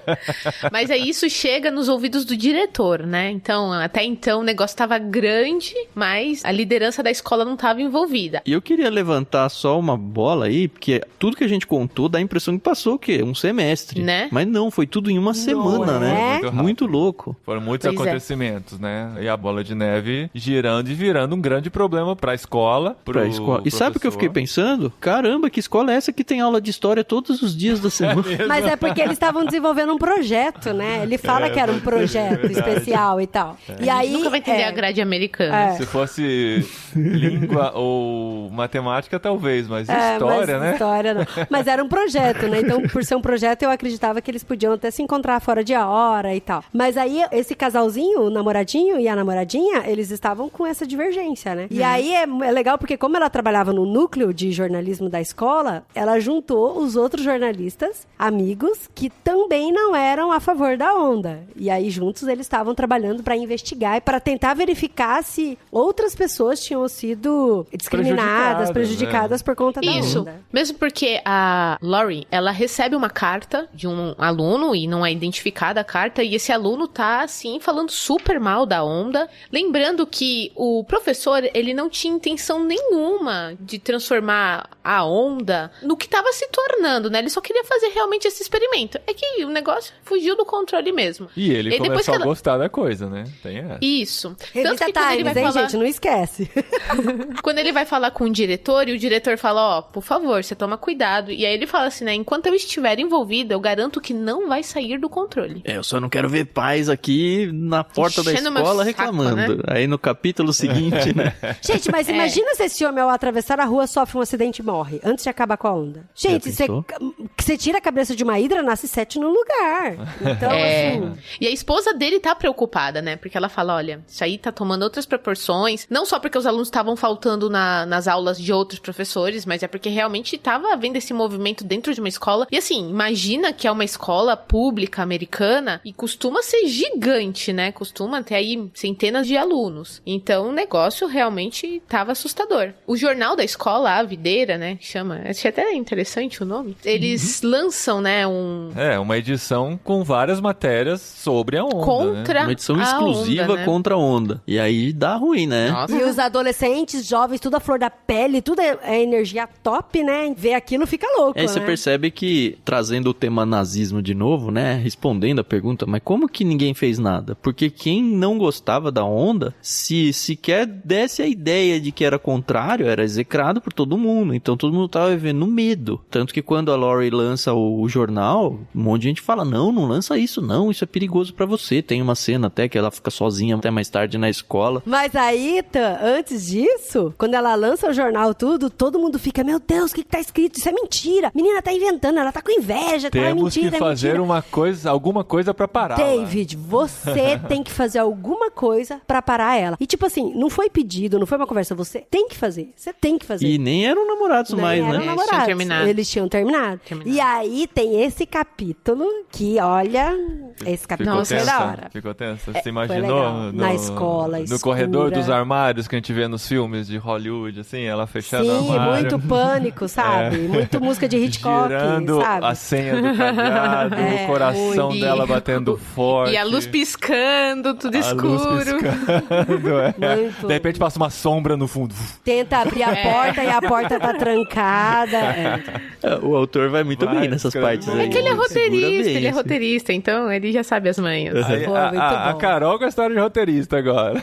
Mas aí isso chega nos ouvidos do diretor, né? Então, até Então o negócio tava grande, mas a liderança da escola não tava envolvida. E eu queria levantar só uma bola aí, porque tudo que a gente contou dá a impressão que passou o quê? Um semestre. Né? Mas não, foi tudo em uma semana, né? Muito louco. Foram muitos acontecimentos, né? E a bola de neve girando e virando um grande problema pra escola. Pra escola. E sabe o que eu fiquei pensando? Caramba, que escola é essa que tem aula de história todos os dias da semana? Mas é porque eles estavam desenvolvendo um projeto, né? Ele fala que era um projeto especial e tal. E aí, nunca vai entender a grade americana. Se fosse língua ou matemática, talvez, mas história, né? História não. Mas era um projeto, né? Então, por ser um projeto, eu acreditava que eles podiam até se encontrar fora de hora e tal. Mas aí, esse casalzinho, o namoradinho e a namoradinha, eles estavam com essa divergência, né? E aí é legal porque como ela trabalhava no núcleo de jornalismo da escola, ela juntou os outros jornalistas, amigos, que também não eram a favor da onda. E aí, juntos, eles estavam trabalhando para investigar e para tentar verificar se outras pessoas tinham sido discriminadas, prejudicadas por conta da onda. Isso, mesmo porque a Laurie, ela recebe uma carta de um aluno e não é identificada a carta, e esse aluno tá, assim, falando super mal da onda. Lembrando que o professor, ele não tinha intenção nenhuma de transformar a onda no que tava se tornando, né? Ele só queria fazer realmente esse experimento. É que o negócio fugiu do controle mesmo. E ele começou a gostar da coisa, né? Tem essa. Isso. Revista Times, hein, gente? Não esquece. Quando ele vai falar com o diretor, e o diretor fala, por favor, você toma cuidado. E aí ele fala assim, né? Enquanto eu estiver envolvida, eu garanto que não vai sair do controle. Eu só não quero ver pais aqui na porta da escola reclamando. Né? Aí no capítulo seguinte, né? Gente, mas imagina se esse homem ao atravessar a rua sofre um acidente e morre, antes de acabar com a onda. Gente, você tira a cabeça de uma hidra, nasce 7 no lugar. Então, assim... E a esposa dele tá preocupada, né? Porque ela fala, olha, isso aí tá tomando outras proporções. Não só porque os alunos estavam faltando nas aulas de outros professores, mas é porque realmente tava havendo esse movimento dentro de uma escola. E assim, imagina que é uma escola pública americana e costuma ser gigante, né? Costuma ter aí centenas de alunos. Então o negócio realmente tava assustador. O jornal da escola, a Videira, né? Que chama... Achei até interessante o nome. Eles lançam, né? Uma edição com várias matérias sobre a onda. Contra uma edição exclusiva onda, né? Contra a onda. E aí dá ruim, né? Nossa. E os adolescentes, jovens, tudo a flor da pele, tudo é energia top, né? Ver aquilo fica louco, Aí você percebe que, trazendo o tema nazismo de novo, né? Respondendo a pergunta, mas como que ninguém fez nada? Porque quem não gostava da onda, se sequer desse a ideia de que era contrário, era execrado por todo mundo. Então todo mundo tava vivendo medo. Tanto que quando a Laurie lança o jornal, um monte de gente fala, não lança isso não, isso é perigoso pra você. Tem uma cena até que ela fica sozinha até mais tarde na escola. Mas aí, antes disso, quando ela lança o jornal tudo, todo mundo fica, meu Deus, o que tá escrito? Isso é mentira. Menina tá inventando, ela tá com inveja, Temos é mentira, que fazer alguma coisa pra parar. David, você tem que fazer alguma coisa pra parar ela. E tipo assim, não foi pedido, não foi uma conversa, você tem que fazer. Você tem que fazer. E nem eram namorados mais, né? Eles tinham terminado. E aí tem esse capítulo que, olha, esse capítulo foi da hora. Ficou tenso. Você imaginou na escola, no corredor dos armários que a gente vê nos filmes de Hollywood, assim, ela fechando o Sim, armário. muito pânico, sabe? Muito música de Hitchcock, girando sabe? a senha do cadeado, o coração dela batendo forte. E a luz piscando, tudo escuro. Luz piscando, De repente passa uma sombra no fundo. Tenta abrir a porta e a porta tá trancada. O autor vai muito bem nessas partes aí. É que ele é roteirista, então ele já sabe as manhas. A Carol gostaram de roteirista agora.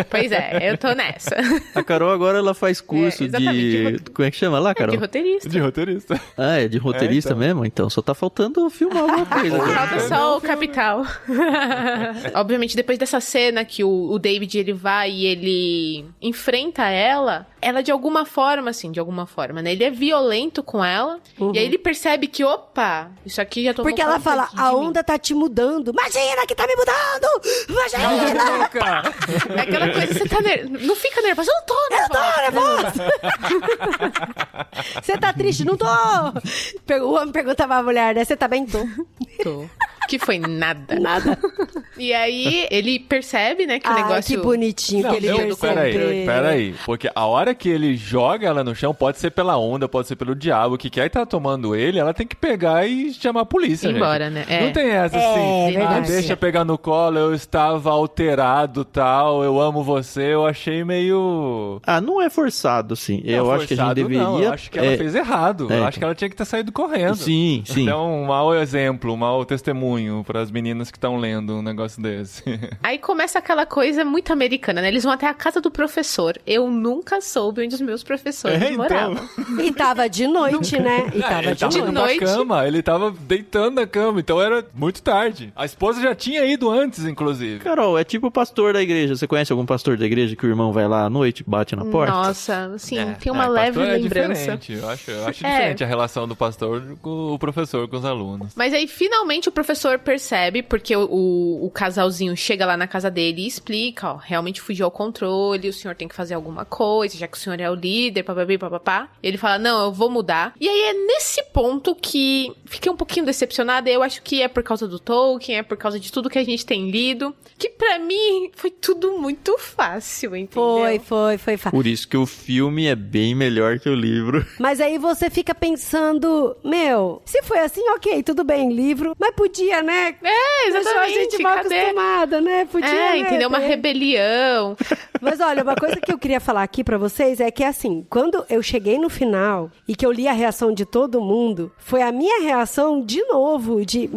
Pois é, eu tô nessa. A Carol agora ela faz curso de... Como é que chama lá, Carol? De roteirista. De roteirista. Ah, é de roteirista então. Mesmo? Então só tá faltando filmar alguma coisa. Falta só o Capital. Obviamente, depois dessa cena que o David, ele vai e ele enfrenta ela de alguma forma, né? Ele é violento com ela. E aí ele percebe que, opa, isso aqui já tô... Porque ela fala, a onda tá te mudando. Imagina que tá me mudando! Imagina! É aquela coisa, você tá não fica nervosa. Eu não tô nervosa. Você tá triste? Não tô. O homem perguntava à mulher, né? Você tá bem? Tô. Que foi nada. Nada. E aí, ele percebe, né, que o negócio... que bonitinho que ele percebe. Peraí. Porque a hora que ele joga ela no chão, pode ser pela onda, pode ser pelo diabo, que quer tá tomando ele, ela tem que pegar e chamar a polícia, embora, gente. né? Não tem essa assim, deixa pegar no colo, eu estava alterado, tal, eu amo você, eu achei meio... não é forçado, assim. Eu acho que a gente deveria... Não, eu acho que ela fez errado. Eu acho que ela tinha que ter saído correndo. Sim. Então, um mau exemplo, um mau testemunho para as meninas que estão lendo um negócio desse. Aí começa aquela coisa muito americana, né? Eles vão até a casa do professor. Eu nunca soube onde os meus professores moravam. E tava de noite, né? Ele tava indo pra cama, ele tava deitando na cama, então era muito tarde. A esposa já tinha ido antes, inclusive. Carol, é tipo o pastor da igreja. Você conhece algum pastor da igreja que o irmão vai lá à noite, bate na porta? Nossa, sim, tem uma leve lembrança. Eu acho diferente a relação do pastor com o professor, com os alunos. Mas aí, finalmente, o professor percebe, porque o casalzinho chega lá na casa dele e explica, realmente fugiu ao controle, o senhor tem que fazer alguma coisa, já que o senhor é o líder, papapá. Ele fala, não, eu vou mudar. E aí é nesse ponto que fiquei um pouquinho decepcionada. Eu acho que é por causa do Tolkien, é por causa de tudo que a gente tem lido, que pra mim foi tudo muito fácil, entendeu? Foi fácil. Por isso que o filme é bem melhor que o livro. Mas aí você fica pensando, se foi assim, ok, tudo bem, livro, mas podia, né? Exatamente. Deixou a gente mal acostumada, né? Podia, entendeu? Uma rebelião. Mas olha, uma coisa que eu queria falar aqui pra vocês é que assim, quando eu cheguei no final e que eu li a reação de todo mundo, foi a minha reação de novo, de,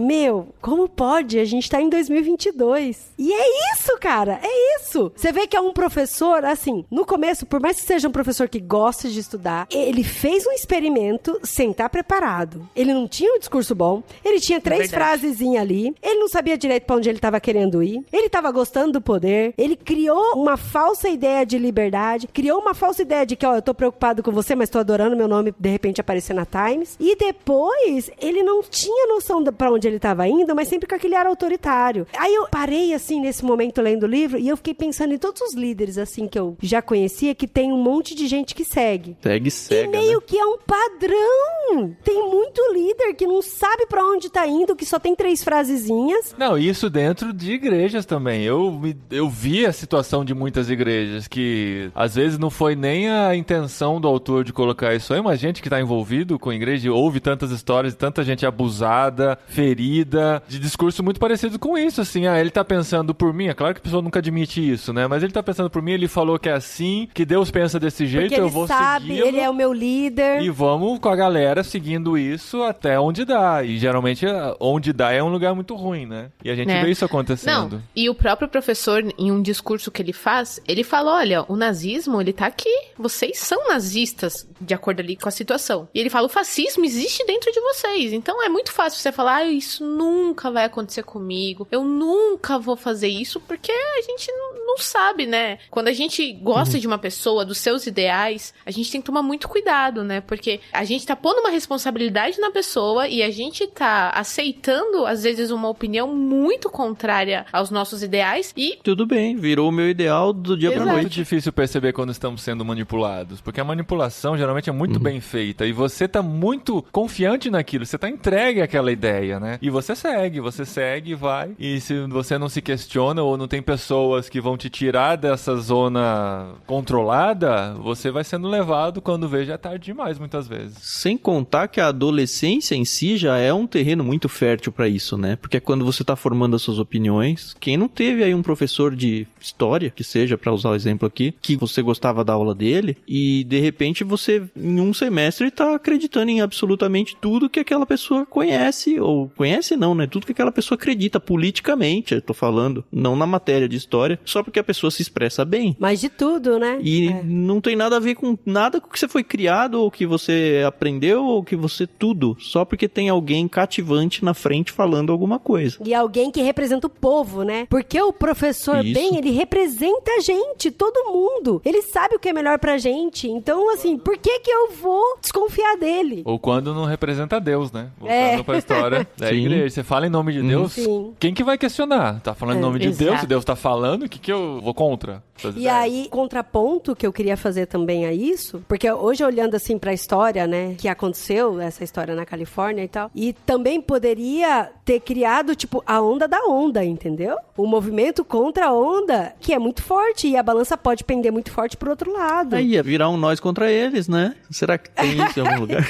como pode? A gente tá em 2022. E é isso, cara, é isso. Você vê que é um professor, assim, no começo, por mais que seja um professor que gosta de estudar, ele fez um experimento sem estar preparado. Ele não tinha um discurso bom, ele tinha 3 frasezinhas ali, ele não sabia direito pra onde ele tava querendo ir, ele tava gostando do poder, ele criou uma falsa ideia de liberdade, criou uma falsa ideia de que, eu tô preocupado com você, mas tô adorando meu nome de repente aparecer na Times, e depois ele não tinha noção pra onde ele tava indo, mas sempre com aquele ar autoritário. Aí eu parei, assim, nesse momento lendo o livro, e eu fiquei pensando em todos os líderes, assim, que eu já conhecia, que tem um monte de gente que segue. Segue, e meio que é um padrão. Tem muito líder que não sabe pra onde tá indo, que só tem 3 frasezinhas. Não, isso dentro de igrejas também. Eu vi a situação de muitas igrejas que, às vezes, não foi nem a intenção do autor de colocar isso aí, mas gente que tá envolvido com a igreja, ouve tantas histórias de tanta gente abusada, ferida, de discurso muito parecido com isso, assim. Ele tá pensando por mim, é claro que a pessoa nunca admite isso, né? Mas ele tá pensando por mim, ele falou que é assim, que Deus pensa desse jeito, porque eu vou seguir. Ele é o meu líder. E vamos com a galera seguindo isso até onde dá. E geralmente onde dá é um lugar muito ruim, né? E a gente vê isso acontecendo. Não, e o próprio professor, em um discurso que ele faz, ele fala, olha, o nazismo, ele tá aqui. Vocês são nazistas, de acordo ali com a situação. E ele fala, o fascismo existe dentro de vocês. Então é muito fácil você falar, isso nunca vai acontecer comigo. Eu nunca vou fazer isso, porque a gente não sabe, né? Quando a gente gosta de uma pessoa, dos seus ideais, a gente tem que tomar muito cuidado, né? Porque a gente tá pondo uma responsabilidade na pessoa e a gente tá aceitando, às vezes, uma opinião muito contrária aos nossos ideais e... Tudo bem, virou o meu ideal do dia pra noite. É muito difícil perceber quando estamos sendo manipulados, porque a manipulação geralmente é muito bem feita e você tá muito confiante naquilo, você tá entregue àquela ideia, né? E você segue e vai. E se você não se questiona ou não tem pessoas que vão te tirar dessa zona controlada, você vai sendo levado quando vê já é tarde demais, muitas vezes. Sem contar que a adolescência em si já é um terreno muito fértil pra isso, né? Porque é quando você tá formando as suas opiniões. Quem não teve aí um professor de história, que seja, pra usar o exemplo aqui, que você gostava da aula dele, e de repente você, em um semestre, tá acreditando em absolutamente tudo que aquela pessoa conhece, ou conhece não, né? Tudo que aquela pessoa acredita politicamente, eu tô falando, não na matéria de história, só porque a pessoa se expressa bem. Mas de tudo, né? E não tem nada a ver com nada com que você foi criado, ou que você aprendeu, ou que você tudo, só porque tem alguém cativante na frente falando alguma coisa. E alguém que representa o povo, né? Porque o professor, bem, ele representa a gente, todo mundo. Ele sabe o que é melhor pra gente. Então, assim, por que eu vou desconfiar dele? Ou quando não representa Deus, né? Voltando pra história da igreja. Você fala em nome de Deus, quem que vai questionar? Tá falando em nome de Deus? Se Deus tá falando, o que eu vou contra? E aí, contraponto que eu queria fazer também a isso, porque hoje olhando assim pra história, né, que aconteceu, essa história na Califórnia e tal, e também poderia ter criado, tipo, a onda da onda. onda, entendeu? O movimento contra a onda, que é muito forte, e a balança pode pender muito forte pro outro lado. Aí ia virar um nós contra eles, né? Será que tem isso em algum lugar?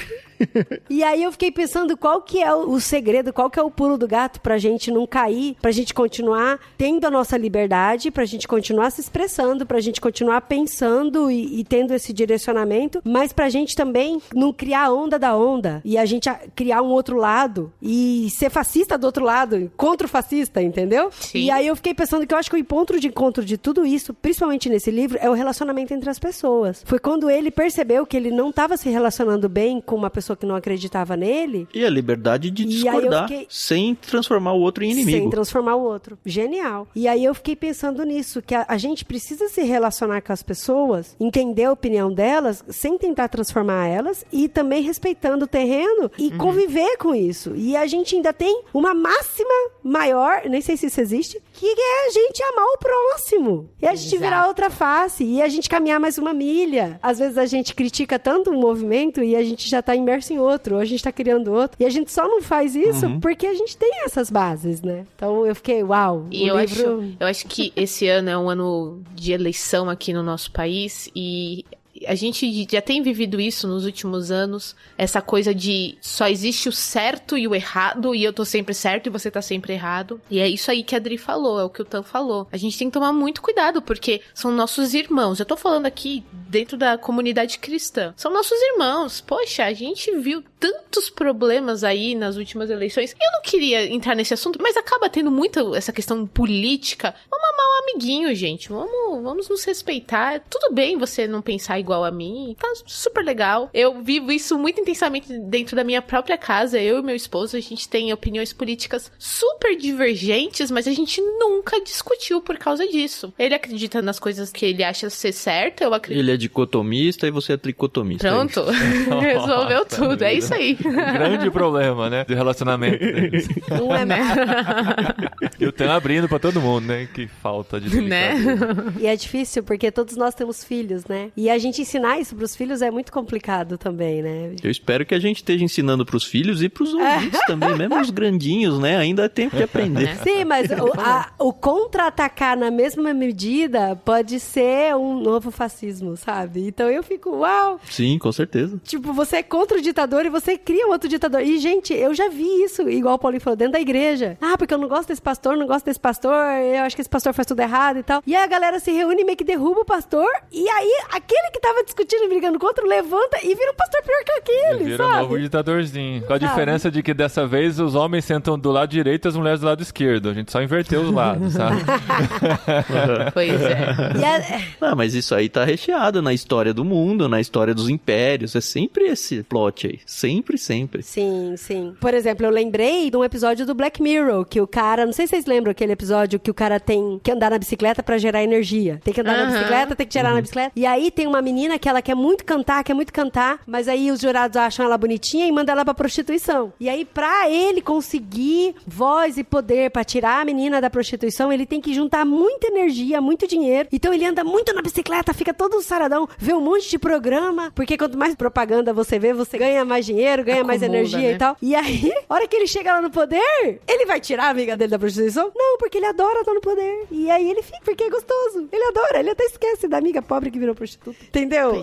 E aí eu fiquei pensando qual que é o segredo, qual que é o pulo do gato pra gente não cair, pra gente continuar tendo a nossa liberdade, pra gente continuar se expressando, pra gente continuar pensando e tendo esse direcionamento, mas pra gente também não criar a onda da onda e a gente criar um outro lado e ser fascista do outro lado, contra o fascista, entendeu? Sim. E aí eu fiquei pensando que eu acho que o ponto de encontro de tudo isso, principalmente nesse livro, é o relacionamento entre as pessoas. Foi quando ele percebeu que ele não estava se relacionando bem com uma pessoa que não acreditava nele. E a liberdade de discordar sem transformar o outro em inimigo. Sem transformar o outro. Genial. E aí eu fiquei pensando nisso, que a gente precisa se relacionar com as pessoas, entender a opinião delas, sem tentar transformar elas e também respeitando o terreno e conviver com isso. E a gente ainda tem uma máxima maior, nem sei se isso existe, que é a gente amar o próximo. E a gente virar outra face. E a gente caminhar mais uma milha. Às vezes a gente critica tanto um movimento e a gente já tá imerso em outro, ou a gente tá criando outro. E a gente só não faz isso porque a gente tem essas bases, né? Então eu fiquei, uau. E eu acho que esse ano é um ano de eleição aqui no nosso país e a gente já tem vivido isso nos últimos anos, essa coisa de só existe o certo e o errado, e eu tô sempre certo e você tá sempre errado. E é isso aí que a Adri falou, é o que o Tan falou. A gente tem que tomar muito cuidado, porque são nossos irmãos. Eu tô falando aqui dentro da comunidade cristã. São nossos irmãos. Poxa, a gente viu tantos problemas aí nas últimas eleições. Eu não queria entrar nesse assunto, mas acaba tendo muito essa questão política. Vamos amar o amiguinho, gente. Vamos nos respeitar. Tudo bem você não pensar igual a mim, tá super legal. Eu vivo isso muito intensamente dentro da minha própria casa. Eu e meu esposo, a gente tem opiniões políticas super divergentes, mas a gente nunca discutiu por causa disso. Ele acredita nas coisas que ele acha ser certo, eu acredito. Ele é dicotomista e você é tricotomista. Pronto. Resolveu tudo. É isso aí. Grande problema, né? De relacionamento deles. Não é, né? E o Tan abrindo pra todo mundo, né? Que falta de delicadeza. Né? E é difícil, porque todos nós temos filhos, né? E a gente ensinar isso pros filhos é muito complicado também, né? Eu espero que a gente esteja ensinando pros filhos e pros ouvintes também, mesmo os grandinhos, né? Ainda tem que aprender. Sim, mas o contra-atacar na mesma medida pode ser um novo fascismo, sabe? Então eu fico, uau! Sim, com certeza. Tipo, você é contra o ditador e você cria um outro ditador. E, gente, eu já vi isso, igual o Paulinho falou, dentro da igreja. Ah, porque eu não gosto desse pastor, eu acho que esse pastor faz tudo errado e tal. E aí a galera se reúne e meio que derruba o pastor, e aí aquele que tava discutindo e brigando com o outro levanta e vira um pastor pior que aquele, vira sabe? um novo ditadorzinho. Com a diferença de que dessa vez os homens sentam do lado direito e as mulheres do lado esquerdo. A gente só inverteu os lados, sabe? Pois é. Não, mas isso aí tá recheado na história do mundo, na história dos impérios. É sempre esse plot aí. Sempre, sempre. Sim, sim. Por exemplo, eu lembrei de um episódio do Black Mirror, que o cara, não sei se vocês lembram aquele episódio que o cara tem que andar na bicicleta pra gerar energia. Tem que andar na bicicleta, tem que gerar na bicicleta. E aí tem uma menina que ela quer muito cantar, mas aí os jurados acham ela bonitinha e mandam ela pra prostituição. E aí, pra ele conseguir voz e poder pra tirar a menina da prostituição, ele tem que juntar muita energia, muito dinheiro. Então ele anda muito na bicicleta, fica todo saradão, vê um monte de programa, porque quanto mais propaganda você vê, você ganha mais dinheiro, ganha mais energia, né? E tal. E aí, a hora que ele chega lá no poder, ele vai tirar a amiga dele da prostituição? Não, porque ele adora estar no poder. E aí ele fica, porque é gostoso. Ele adora, ele até esquece da amiga pobre que virou prostituta. Entendeu?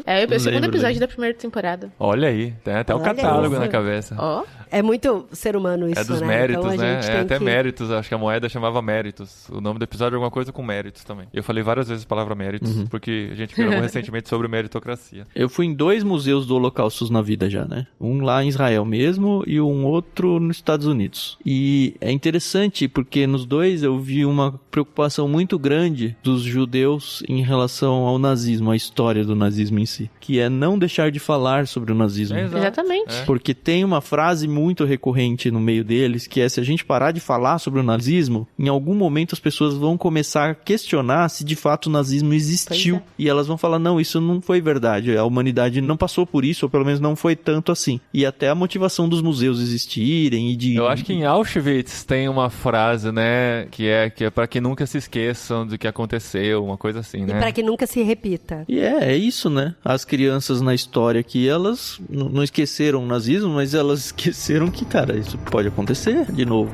É o segundo episódio da primeira temporada. Olha aí, tem até o catálogo na cabeça. Ó. É muito ser humano isso, né? É dos méritos, então, né? É até méritos, acho que a moeda chamava méritos. O nome do episódio é alguma coisa com méritos também. Eu falei várias vezes a palavra méritos, porque a gente gravou recentemente sobre meritocracia. Eu fui em 2 museus do Holocausto na vida já, né? Um lá em Israel mesmo e um outro nos Estados Unidos. E é interessante porque nos 2 eu vi uma preocupação muito grande dos judeus em relação ao nazismo, a história do nazismo em si, que é não deixar de falar sobre o nazismo. Exatamente. Porque tem uma frase muito recorrente no meio deles, que é: se a gente parar de falar sobre o nazismo, em algum momento as pessoas vão começar a questionar se de fato o nazismo existiu. E elas vão falar: não, isso não foi verdade, a humanidade não passou por isso, ou pelo menos não foi tanto assim. E até a motivação dos museus existirem e de... Eu acho que em Auschwitz tem uma frase, né, que é para que nunca se esqueçam do que aconteceu, uma coisa assim, né? E para que nunca se repita. E é isso, né? As crianças na história aqui, elas não esqueceram o nazismo, mas elas esqueceram que, cara, isso pode acontecer de novo.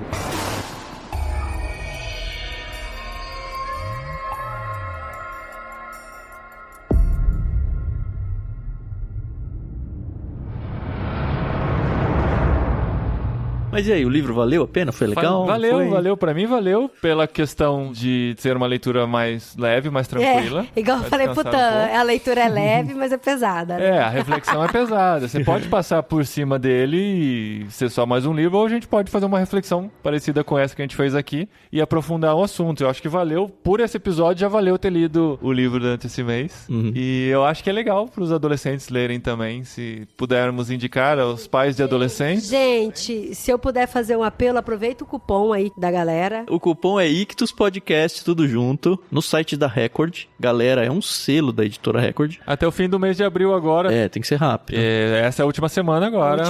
Mas e aí, o livro valeu a pena? Foi legal? Valeu. Pra mim valeu, pela questão de ser uma leitura mais leve, mais tranquila. Igual eu falei pro Tan, a leitura é leve, mas é pesada. Né? A reflexão é pesada. Você pode passar por cima dele e ser só mais um livro, ou a gente pode fazer uma reflexão parecida com essa que a gente fez aqui e aprofundar o assunto. Eu acho que valeu, por esse episódio, já valeu ter lido o livro durante esse mês. E eu acho que é legal pros adolescentes lerem também, se pudermos indicar aos pais de adolescentes. Gente, se eu puder fazer um apelo, aproveita o cupom aí da galera. O cupom é Ictus Podcast, tudo junto, no site da Record. Galera, é um selo da editora Record. Até o fim do mês de abril agora. Tem que ser rápido. Essa é a última semana agora.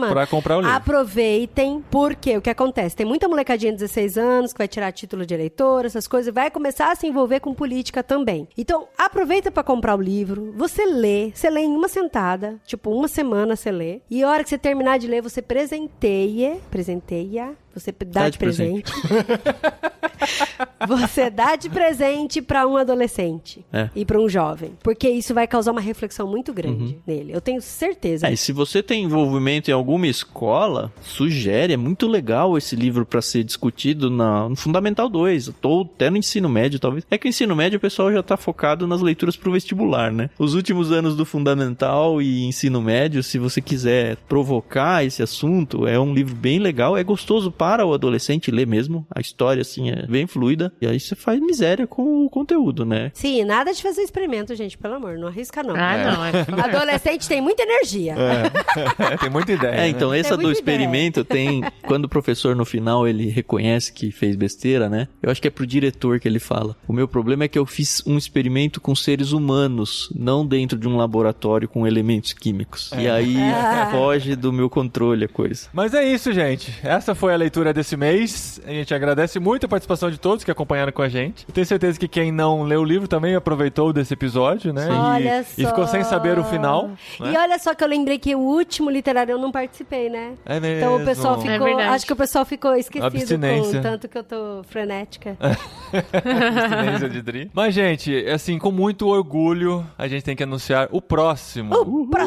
Pra comprar o livro. Aproveitem, porque o que acontece? Tem muita molecadinha de 16 anos que vai tirar título de eleitor, essas coisas, vai começar a se envolver com política também. Então, aproveita pra comprar o livro, você lê em uma sentada, tipo, uma semana você lê, e a hora que você terminar de ler, você presenteia, você dá de presente. Você dá de presente pra um adolescente e pra um jovem. Porque isso vai causar uma reflexão muito grande nele. Eu tenho certeza. E se você tem envolvimento em alguma escola, sugere, é muito legal esse livro pra ser discutido no Fundamental 2, ou até no ensino médio, talvez. É que o ensino médio o pessoal já tá focado nas leituras pro vestibular, né? Os últimos anos do Fundamental e ensino médio, se você quiser provocar esse assunto, é um livro bem legal, é gostoso para o adolescente ler mesmo. A história, assim, é bem fluida. E aí você faz miséria com o conteúdo, né? Sim, nada de fazer experimento, gente. Pelo amor, não arrisca não. Não. Adolescente tem muita energia. Tem muita ideia. Então, essa do experimento tem... Quando o professor, no final, ele reconhece que fez besteira, né? Eu acho que é pro diretor que ele fala. O meu problema é que eu fiz um experimento com seres humanos, não dentro de um laboratório com elementos químicos. E aí, foge do meu controle a coisa. Mas é isso, gente. Essa foi a leitura desse mês. A gente agradece muito a participação de todos que acompanharam com a gente. Eu tenho certeza que quem não leu o livro também aproveitou desse episódio, né? Olha só. E ficou sem saber o final. Né? E olha só que eu lembrei que o último literário eu não participei, né? É mesmo. Então o pessoal ficou... acho que o pessoal ficou esquecido Abstinência. com tanto que eu tô frenética. Abstinência de Dri. Mas, gente, assim, com muito orgulho, a gente tem que anunciar o próximo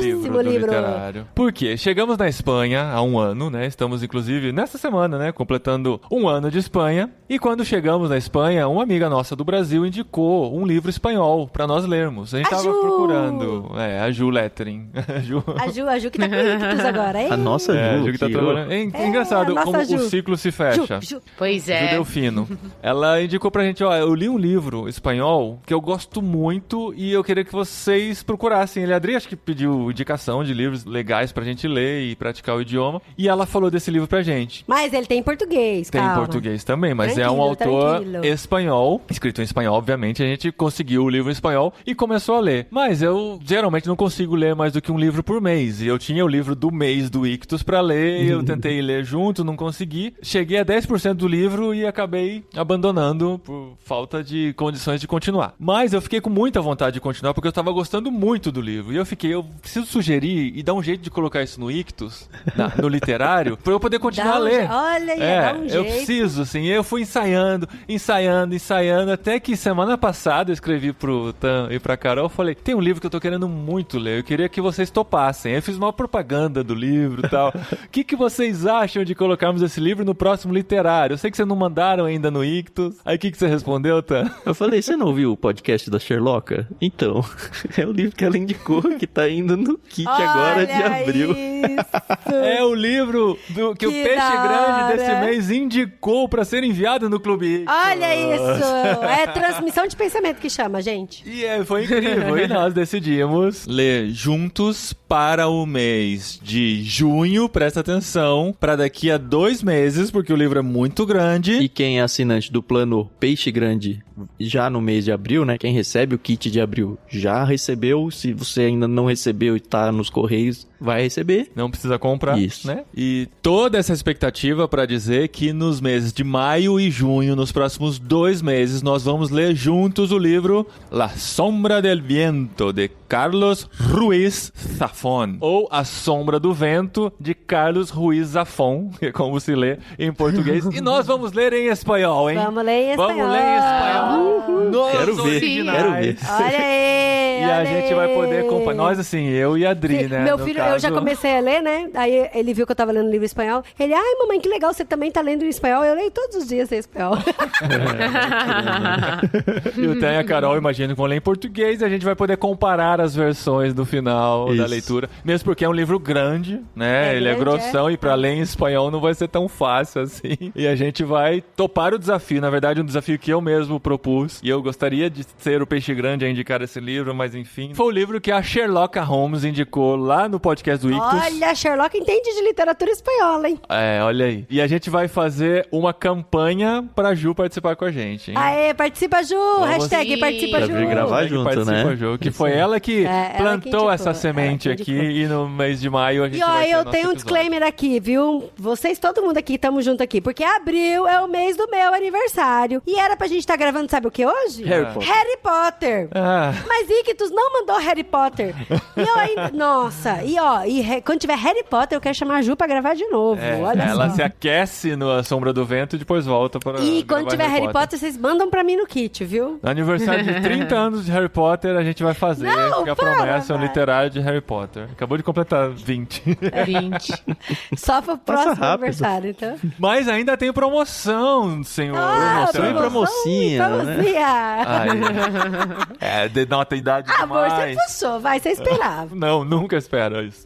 livro literário. Por quê? Chegamos na Espanha há um ano, né? Estamos, inclusive, nessa semana, né? Completando um ano de Espanha. E quando chegamos na Espanha, uma amiga nossa do Brasil indicou um livro espanhol pra nós lermos. A gente tava procurando. A Ju Lettering. A Ju que tá com Ictus agora, hein? A nossa Ju. A Ju que tá trabalhando. É engraçado como o ciclo se fecha. Ju. Pois é. Ju Delfino. Ela indicou pra gente, eu li um livro espanhol que eu gosto muito e eu queria que vocês procurassem. Ele, Adri, acho que pediu indicação de livros legais pra gente ler e praticar o idioma. E ela falou desse livro pra gente. Mas ele tem em português, Tem calma. em português também, mas é um autor espanhol, escrito em espanhol, obviamente. A gente conseguiu o livro em espanhol e começou a ler. Mas eu geralmente não consigo ler mais do que um livro por mês. E eu tinha o livro do mês do Ictus pra ler, eu tentei ler junto, não consegui. Cheguei a 10% do livro e acabei abandonando por falta de condições de continuar. Mas eu fiquei com muita vontade de continuar porque eu tava gostando muito do livro. E eu preciso sugerir e dar um jeito de colocar isso no Ictus, no literário, pra eu poder continuar a ler. Olha aí, dá um jeito. Eu preciso, assim. Eu fui ensaiando, até que semana passada eu escrevi pro Tan e pra Carol, falei, tem um livro que eu tô querendo muito ler, eu queria que vocês topassem. Aí eu fiz uma propaganda do livro e tal. O que vocês acham de colocarmos esse livro no próximo literário? Eu sei que vocês não mandaram ainda no Ictus. Aí o que você respondeu, Tan? Eu falei, você não ouviu o podcast da Sherlocka? Então, é o livro que ela indicou, que tá indo no kit agora de abril. É o livro que o Peixe Grande desse mês indicou pra ser enviado no Clube Ictus. Olha isso! É transmissão de pensamento que chama, gente. E foi incrível. E nós decidimos ler juntos para o mês de junho, presta atenção, para daqui a 2 meses, porque o livro é muito grande. E quem é assinante do plano Peixe Grande já no mês de abril, né? Quem recebe o kit de abril já recebeu. Se você ainda não recebeu e tá nos Correios, vai receber. Não precisa comprar, isso, né? E toda essa expectativa para dizer que nos meses de maio e junho, nos próximos 2 meses, nós vamos ler juntos o livro La Sombra del Viento, de Carlos Ruiz Zafón, ou A Sombra do Vento, de Carlos Ruiz Zafón, que é como se lê em português. E nós vamos ler em espanhol, hein? Vamos ler em espanhol. Vamos ler em espanhol. Nos Quero ver, originais. quero ver. Olha aí, E a gente vai poder acompanhar. Nós, assim, eu e a Adri, né? Meu no filho, caso. eu já comecei a ler, né? Aí ele viu que eu tava lendo livro em espanhol. Ele, ai, mamãe, que legal, você também tá lendo em espanhol. Eu leio todos os dias em espanhol. E o Tan e a Carol, imagino que vão ler em português, e a gente vai poder comparar as versões do final da Isso. leitura. Mesmo porque é um livro grande, né? Ele é grande, grossão, e pra ler em espanhol não vai ser tão fácil assim. E a gente vai topar o desafio. Na verdade, um desafio que eu mesmo propus. E eu gostaria de ser o peixe grande a indicar esse livro, mas enfim. Foi o livro que a Sherlock Holmes indicou lá no podcast do Ictus. Olha, Sherlock entende de literatura espanhola, hein? É, olha aí. E a gente vai fazer uma campanha pra Ju participar com a gente, hein? Aê, participa, Ju! Hashtag Sim. participa, Dá Ju! pra gravar Hashtag junto, participa, né? Ju, que foi ela que ela que plantou indicou, essa semente ela que aqui, indicou. e no mês de maio a gente E ó, vai ter eu nosso tenho um episódio. disclaimer aqui, viu? Vocês, todo mundo aqui, tamo junto aqui. Porque abril é o mês do meu aniversário. E era pra gente estar gravando, sabe o que hoje? Harry Potter. Harry Potter. Ah, Mas Ictus não mandou Harry Potter. E eu ainda... Nossa, e ó, quando tiver Harry Potter, eu quero chamar a Ju pra gravar de novo. Olha ela só. se aquece na Sombra do Vento e depois volta para E gravar quando tiver Harry Potter, vocês mandam pra mim no kit, viu? No aniversário de 30 anos de Harry Potter, a gente vai fazer, Não, porque a para, promessa é um vai. literário de Harry Potter. Acabou de completar 20. 20. Só pro próximo rápido. aniversário, então. Mas ainda tem promoção, senhor. promoção e promocinha, né? promocinha. Ai, denota a idade Amor, você demais. puxou, vai, você esperava. Não, nunca espera isso.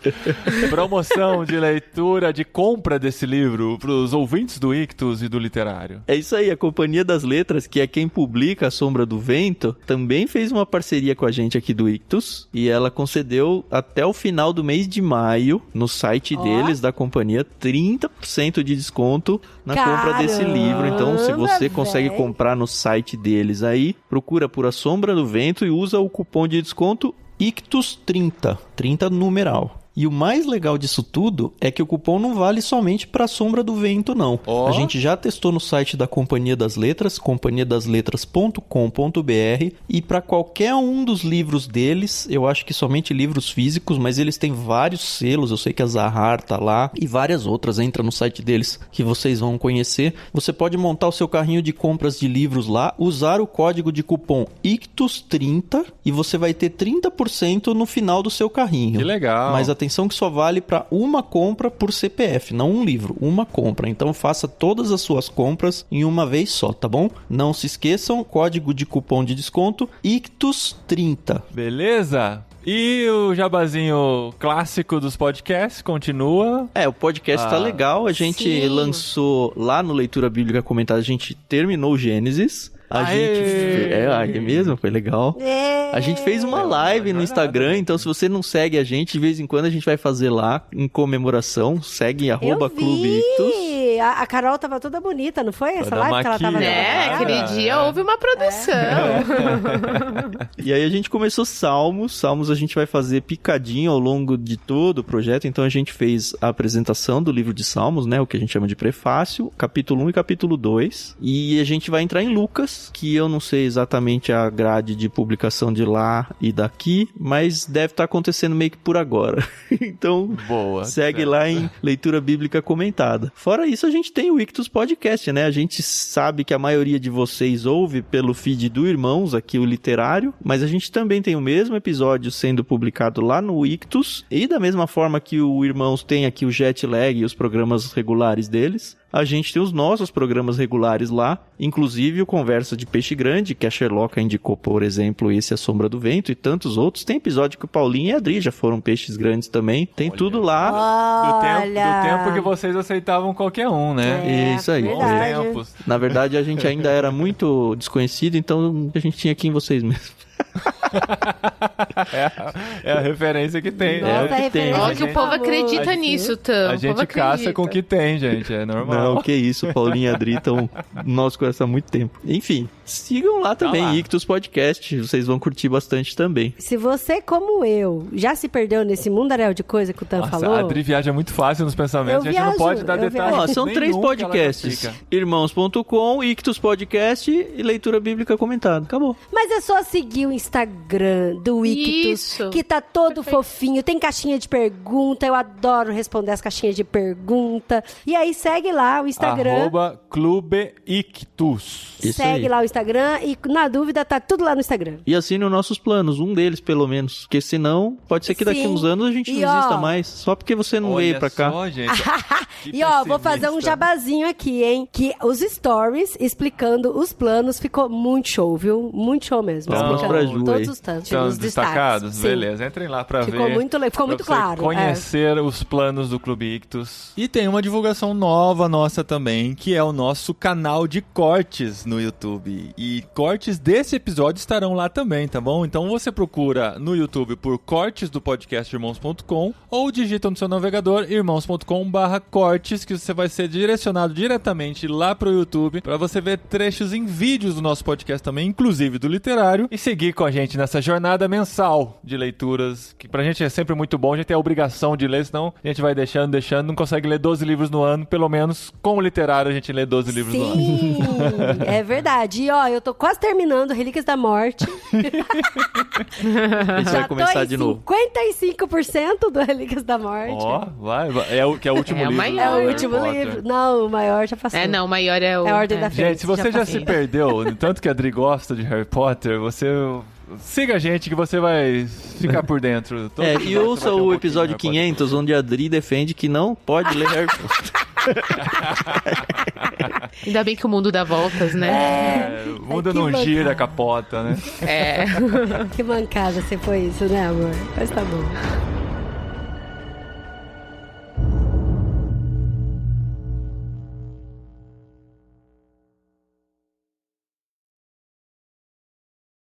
Promoção de leitura, de compra desse livro para os ouvintes do Ictus e do Literário. É isso aí, a Companhia das Letras, que é quem publica A Sombra do Vento, também fez uma parceria com a gente aqui do Ictus, e ela concedeu até o final do mês de maio, no site deles, da companhia, 30% de desconto na compra desse livro. Então, se você consegue véi. comprar no site deles aí, procura por A Sombra do Vento e usa o cupom de desconto ICTUS30, 30 numeral. E o mais legal disso tudo é que o cupom não vale somente para a Sombra do Vento, não. Oh. A gente já testou no site da Companhia das Letras, companhiadasletras.com.br, e para qualquer um dos livros deles, eu acho que somente livros físicos, mas eles têm vários selos, eu sei que a Zahar tá lá, e várias outras, entra no site deles que vocês vão conhecer. Você pode montar o seu carrinho de compras de livros lá, usar o código de cupom ICTUS30 e você vai ter 30% no final do seu carrinho. Que legal. Mas atenção que só vale para uma compra por CPF, não um livro, uma compra. Então faça todas as suas compras em uma vez só, tá bom? Não se esqueçam, código de cupom de desconto ICTUS30. Beleza? E o jabazinho clássico dos podcasts continua. O podcast tá legal, a gente Sim. lançou lá no Leitura Bíblica Comentada, a gente terminou o Gênesis. É mesmo? Foi legal. A gente fez uma live no Instagram, então se você não segue a gente, de vez em quando a gente vai fazer lá em comemoração. Segue @Clube Ictus. A Carol tava toda bonita, não foi? Essa Toda live que ela tava maquilhada. É, aquele dia houve uma produção. E aí a gente começou Salmos a gente vai fazer picadinho ao longo de todo o projeto. Então a gente fez a apresentação do livro de Salmos, né, o que a gente chama de prefácio, capítulo 1 e capítulo 2. E a gente vai entrar em Lucas, que eu não sei exatamente a grade de publicação de lá e daqui, mas deve estar acontecendo meio que por agora. Então, Boa. segue certo. lá em Leitura Bíblica Comentada. Fora isso, a gente tem o Ictus Podcast, né? A gente sabe que a maioria de vocês ouve pelo feed do Irmãos, aqui o literário, mas a gente também tem o mesmo episódio sendo publicado lá no Ictus, e da mesma forma que o Irmãos tem aqui o Jetlag e os programas regulares deles, a gente tem os nossos programas regulares lá, inclusive o Conversa de Peixe Grande, que a Sherlock indicou, por exemplo, esse A Sombra do Vento, e tantos outros. Tem episódio que o Paulinho e a Adri já foram peixes grandes também. Tem tudo lá. Do tempo que vocês aceitavam qualquer um, né? Isso aí. Bons verdade. tempos. Na verdade, a gente ainda era muito desconhecido, então a gente tinha aqui em vocês mesmos. É a referência que tem, Nossa, né? a referência Ó, que o povo famosa. acredita nisso, Tam. A O gente povo caça acredita. com o que tem, gente. É normal. Não, que isso, Paulinho e Adri estão no nosso coração há muito tempo. Enfim, sigam lá também, lá. Ictus Podcast, vocês vão curtir bastante também. Se você, como eu, já se perdeu nesse mundaréu de coisa que o Tan Nossa, falou... a Adri viaja muito fácil nos pensamentos. Eu a gente não viajo, pode dar eu detalhes. Ó, são nenhum 3 que ela podcasts. classifica. Irmãos.com, Ictus Podcast e Leitura Bíblica Comentada. Acabou. Mas é só seguir o Instagram Instagram do Ictus, que tá todo fofinho, tem caixinha de pergunta, eu adoro responder as caixinhas de pergunta. E aí segue lá o Instagram. @clubeictus. Segue lá o Instagram e na dúvida tá tudo lá no Instagram. E assine os nossos planos, um deles pelo menos, porque senão pode ser que daqui a uns anos a gente não exista mais, só porque você não veio pra cá. Só, gente. E vou fazer um jabazinho aqui, hein, que os stories explicando os planos ficou muito show, viu? Muito show mesmo. Vamos pra Ju todos os tantos. São os destacados? Sim. Beleza, entrem lá pra ver. Ficou muito claro. Conhecer os planos do Clube Ictus. E tem uma divulgação nova nossa também, que é o nosso canal de cortes no YouTube. E cortes desse episódio estarão lá também, tá bom? Então você procura no YouTube por cortes do podcast irmãos.com ou digita no seu navegador irmãos.com/cortes, que você vai ser direcionado diretamente lá pro YouTube para você ver trechos em vídeos do nosso podcast também, inclusive do literário, e seguir com a gente nessa jornada mensal de leituras, que pra gente é sempre muito bom. A gente tem a obrigação de ler, senão a gente vai deixando, não consegue ler 12 livros no ano. Pelo menos com o literário a gente lê 12 livros no ano. Sim, é verdade. E eu tô quase terminando Relíquias da Morte. A gente vai começar de novo. 55% do Relíquias da Morte. Vai. É o último livro. É o último livro. Não, o maior já passou. Não, o maior é o... É a Ordem da Fênix. Gente, se você já se perdeu, tanto que a Adri gosta de Harry Potter, você... Siga a gente que você vai ficar por dentro. E ouça o episódio 500, onde a Adri defende que não pode ler Harry Potter. Ainda bem que o mundo dá voltas, né? O mundo não gira, capota, né? Que mancada você foi isso, né, amor? Mas tá bom.